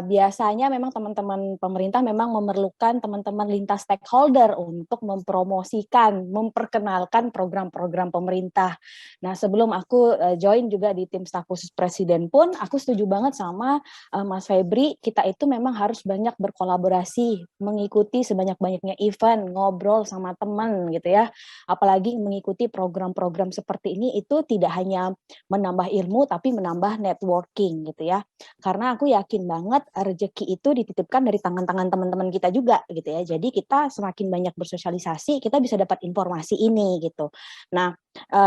biasanya memang teman-teman pemerintah memang memerlukan teman-teman lintas stakeholder untuk mempromosikan, memperkenalkan program-program pemerintah. Nah, sebelum aku join juga di tim staf khusus presiden pun, aku setuju banget sama Mas Febri, kita itu memang harus banyak berkolaborasi, mengikuti sebanyak-banyaknya event, ngobrol sama teman gitu ya. Apalagi mengikuti program-program seperti ini itu tidak hanya menambah ilmu, tapi menambah networking gitu ya. Karena aku yakin banget rezeki itu dititipkan dari tangan-tangan teman-teman kita juga gitu ya. Jadi kita semakin banyak bersosialisasi, kita bisa dapat informasi ini gitu. Nah,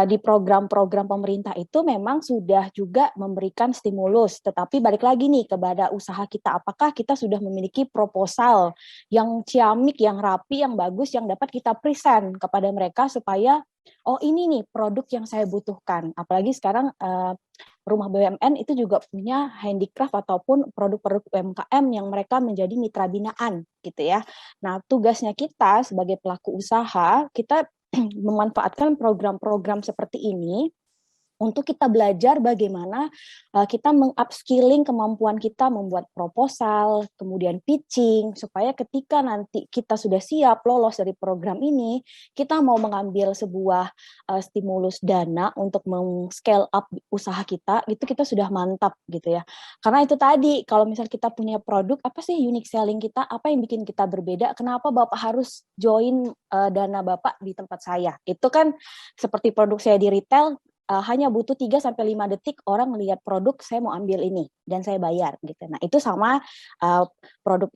di program-program pemerintah itu memang sudah juga memberikan stimulus, tetapi balik lagi nih kepada usaha kita, apakah kita sudah memiliki proposal yang ciamik, yang rapi, yang bagus, yang dapat kita present kepada mereka supaya oh ini nih produk yang saya butuhkan. Apalagi sekarang rumah BUMN itu juga punya handicraft ataupun produk-produk UMKM yang mereka menjadi mitra binaan gitu ya. Nah, tugasnya kita sebagai pelaku usaha, kita memanfaatkan program-program seperti ini untuk kita belajar bagaimana kita meng-upskilling kemampuan kita membuat proposal, kemudian pitching, supaya ketika nanti kita sudah siap lolos dari program ini, kita mau mengambil sebuah stimulus dana untuk men-scale up usaha kita, itu kita sudah mantap gitu ya. Karena itu tadi, kalau misal kita punya produk, apa sih unique selling kita, apa yang bikin kita berbeda, kenapa Bapak harus join dana Bapak di tempat saya? Itu kan seperti produk saya di retail, hanya butuh 3-5 detik orang melihat produk, saya mau ambil ini dan saya bayar gitu. Nah, itu sama produk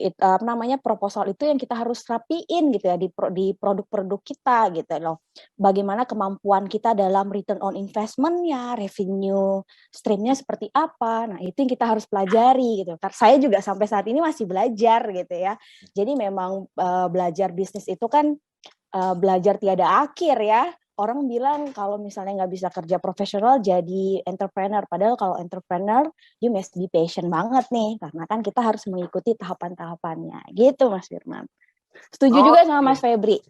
proposal itu yang kita harus rapiin gitu ya di produk-produk kita gitu loh. Bagaimana kemampuan kita dalam return on investment-nya, revenue stream-nya seperti apa. Nah, itu yang kita harus pelajari gitu. Karena saya juga sampai saat ini masih belajar gitu ya. Jadi memang belajar bisnis itu kan belajar tiada akhir ya. Orang bilang kalau misalnya nggak bisa kerja profesional jadi entrepreneur, padahal kalau entrepreneur you must be patient banget nih, karena kan kita harus mengikuti tahapan-tahapannya gitu Mas Firman. Setuju juga sama Mas Febri.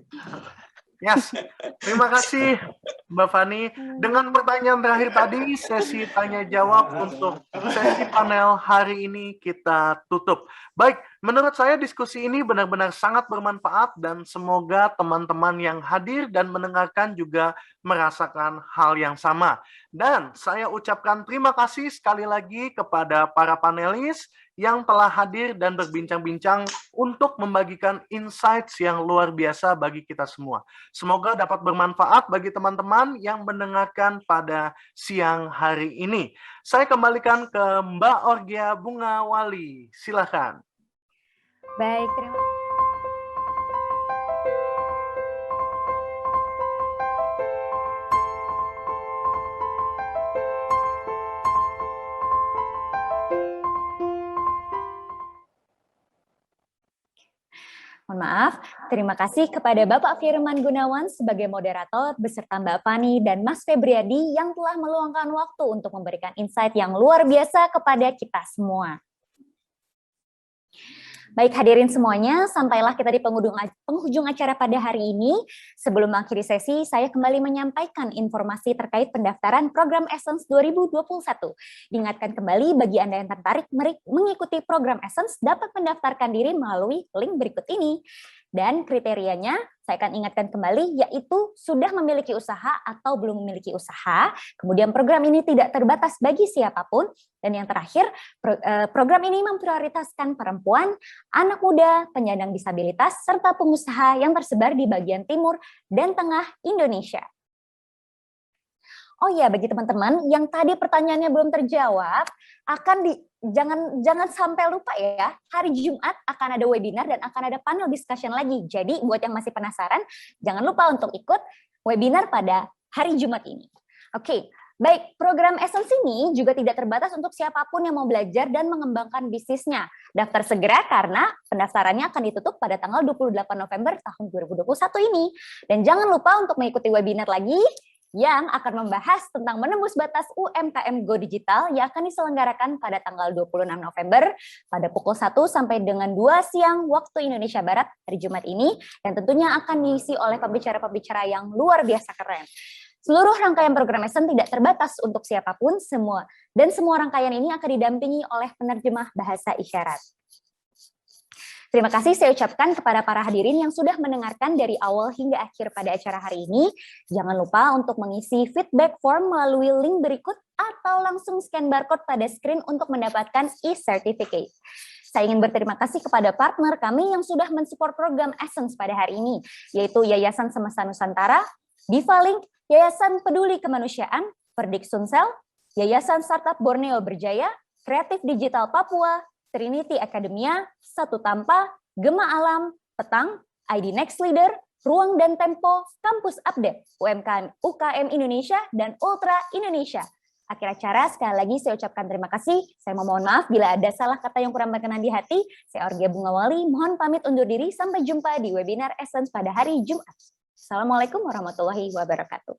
Yes, terima kasih Mbak Fani. Dengan pertanyaan terakhir tadi, sesi tanya jawab untuk sesi panel hari ini kita tutup. Baik, Menurut saya diskusi ini benar-benar sangat bermanfaat dan semoga teman-teman yang hadir dan mendengarkan juga merasakan hal yang sama. Dan saya ucapkan terima kasih sekali lagi kepada para panelis yang telah hadir dan berbincang-bincang untuk membagikan insights yang luar biasa bagi kita semua. Semoga dapat bermanfaat bagi teman-teman yang mendengarkan pada siang hari ini. Saya kembalikan ke Mbak Orgia Bungawali. Silakan. Baik, terima kasih. Mohon maaf, terima kasih kepada Bapak Firman Gunawan sebagai moderator beserta Mbak Fani dan Mas Febriadi yang telah meluangkan waktu untuk memberikan insight yang luar biasa kepada kita semua. Baik hadirin semuanya, sampailah kita di penghujung acara pada hari ini. Sebelum mengakhiri sesi, saya kembali menyampaikan informasi terkait pendaftaran program Essence 2021. Diingatkan kembali bagi Anda yang tertarik mengikuti program Essence dapat mendaftarkan diri melalui link berikut ini. Dan kriterianya, saya akan ingatkan kembali, yaitu sudah memiliki usaha atau belum memiliki usaha. Kemudian program ini tidak terbatas bagi siapapun. Dan yang terakhir, program ini memprioritaskan perempuan, anak muda, penyandang disabilitas, serta pengusaha yang tersebar di bagian timur dan tengah Indonesia. Oh ya, bagi teman-teman yang tadi pertanyaannya belum terjawab, jangan sampai lupa ya, hari Jumat akan ada webinar dan akan ada panel discussion lagi. Jadi buat yang masih penasaran, jangan lupa untuk ikut webinar pada hari Jumat ini. Oke, baik, program Essence ini juga tidak terbatas untuk siapapun yang mau belajar dan mengembangkan bisnisnya. Daftar segera karena pendaftarannya akan ditutup pada tanggal 28 November tahun 2021 ini. Dan jangan lupa untuk mengikuti webinar lagi yang akan membahas tentang menembus batas UMKM Go Digital yang akan diselenggarakan pada tanggal 26 November pada pukul 1 sampai dengan 2 siang waktu Indonesia Barat hari Jumat ini, dan tentunya akan diisi oleh pembicara-pembicara yang luar biasa keren. Seluruh rangkaian program Essence tidak terbatas untuk siapapun, semua rangkaian ini akan didampingi oleh penerjemah bahasa isyarat. Terima kasih saya ucapkan kepada para hadirin yang sudah mendengarkan dari awal hingga akhir pada acara hari ini. Jangan lupa untuk mengisi feedback form melalui link berikut atau langsung scan barcode pada screen untuk mendapatkan e-certificate. Saya ingin berterima kasih kepada partner kami yang sudah mensupport program Essence pada hari ini, yaitu Yayasan Semesta Nusantara, Divalink, Yayasan Peduli Kemanusiaan, Perdik Sumsel, Yayasan Startup Borneo Berjaya, Kreatif Digital Papua, Trinity Academia, Satu Tampa, Gema Alam, Petang, ID Next Leader, Ruang dan Tempo, Kampus Update, UKM Indonesia, dan Ultra Indonesia. Akhir acara, sekali lagi saya ucapkan terima kasih. Saya mohon maaf bila ada salah kata yang kurang berkenan di hati. Saya Orgia Bungawali, mohon pamit undur diri. Sampai jumpa di webinar Essence pada hari Jumat. Assalamualaikum warahmatullahi wabarakatuh.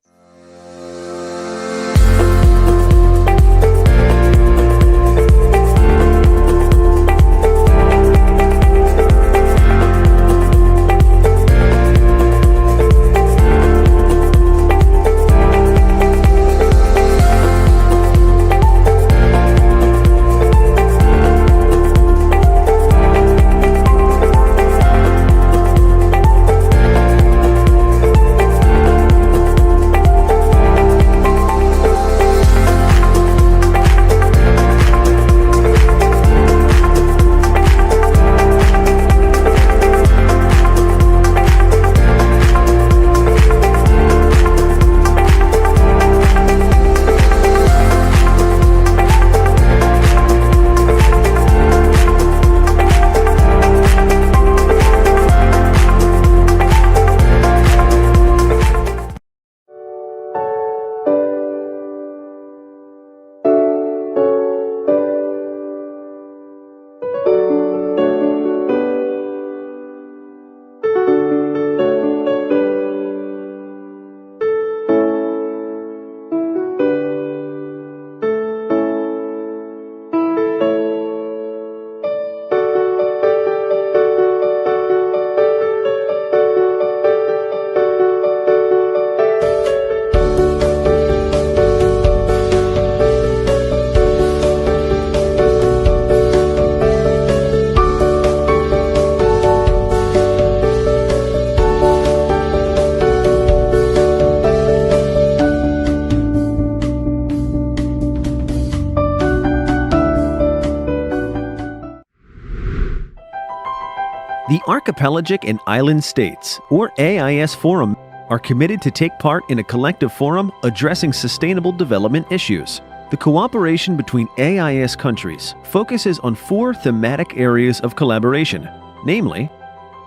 The Archipelagic and Island States, or AIS Forum, are committed to take part in a collective forum addressing sustainable development issues. The cooperation between AIS countries focuses on 4 thematic areas of collaboration, namely,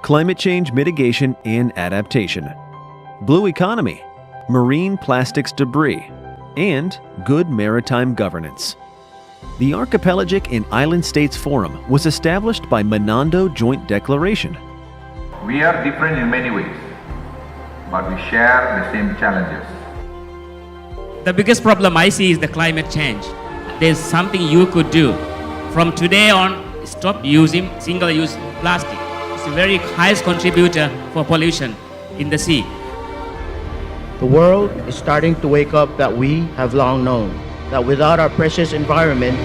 climate change mitigation and adaptation, blue economy, marine plastics debris, and good maritime governance. The Archipelagic and Island States Forum was established by Menando Joint Declaration. We are different in many ways, but we share the same challenges. The biggest problem I see is the climate change. There's something you could do. From today on, stop using single-use plastic. It's the very highest contributor for pollution in the sea. The world is starting to wake up that we have long known, that without our precious environment,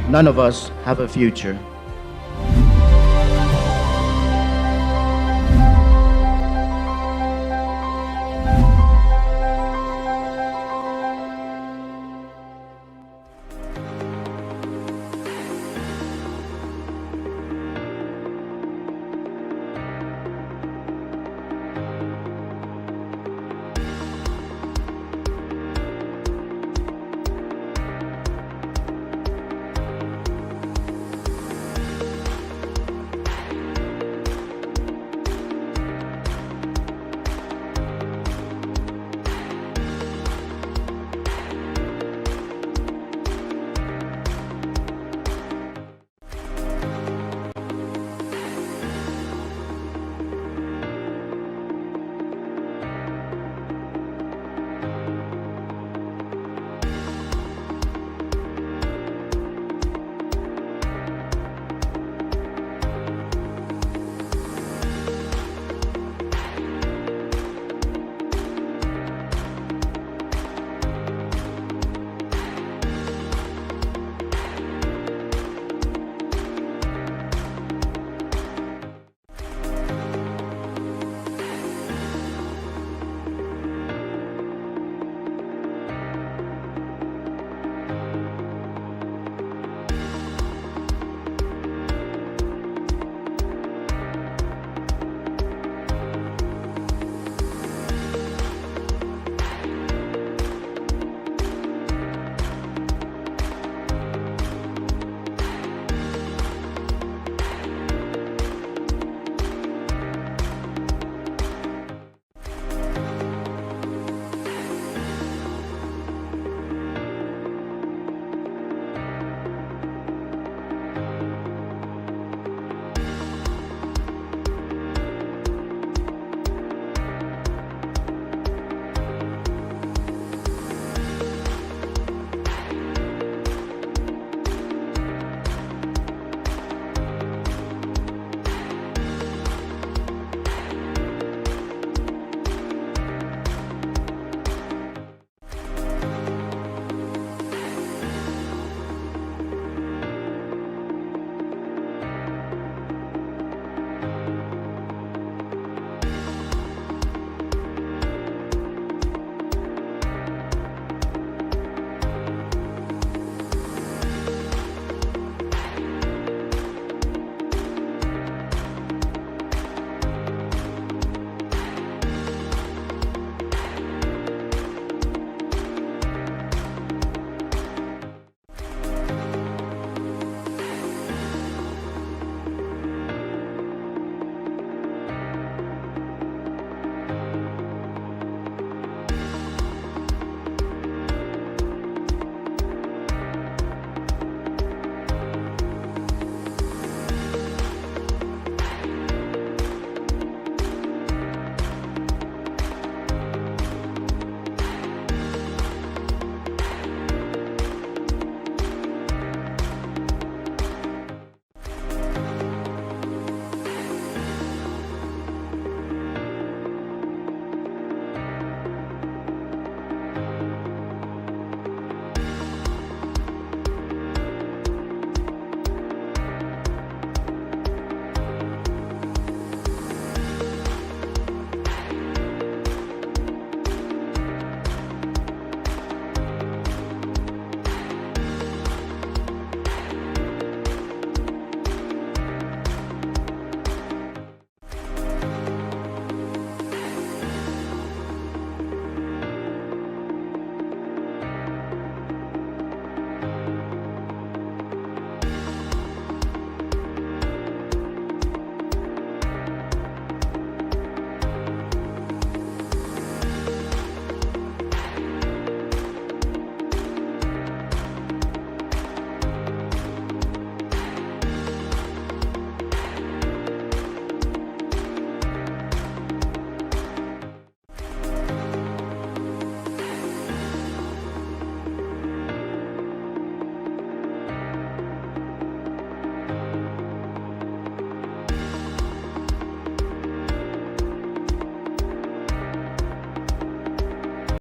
none of us have a future.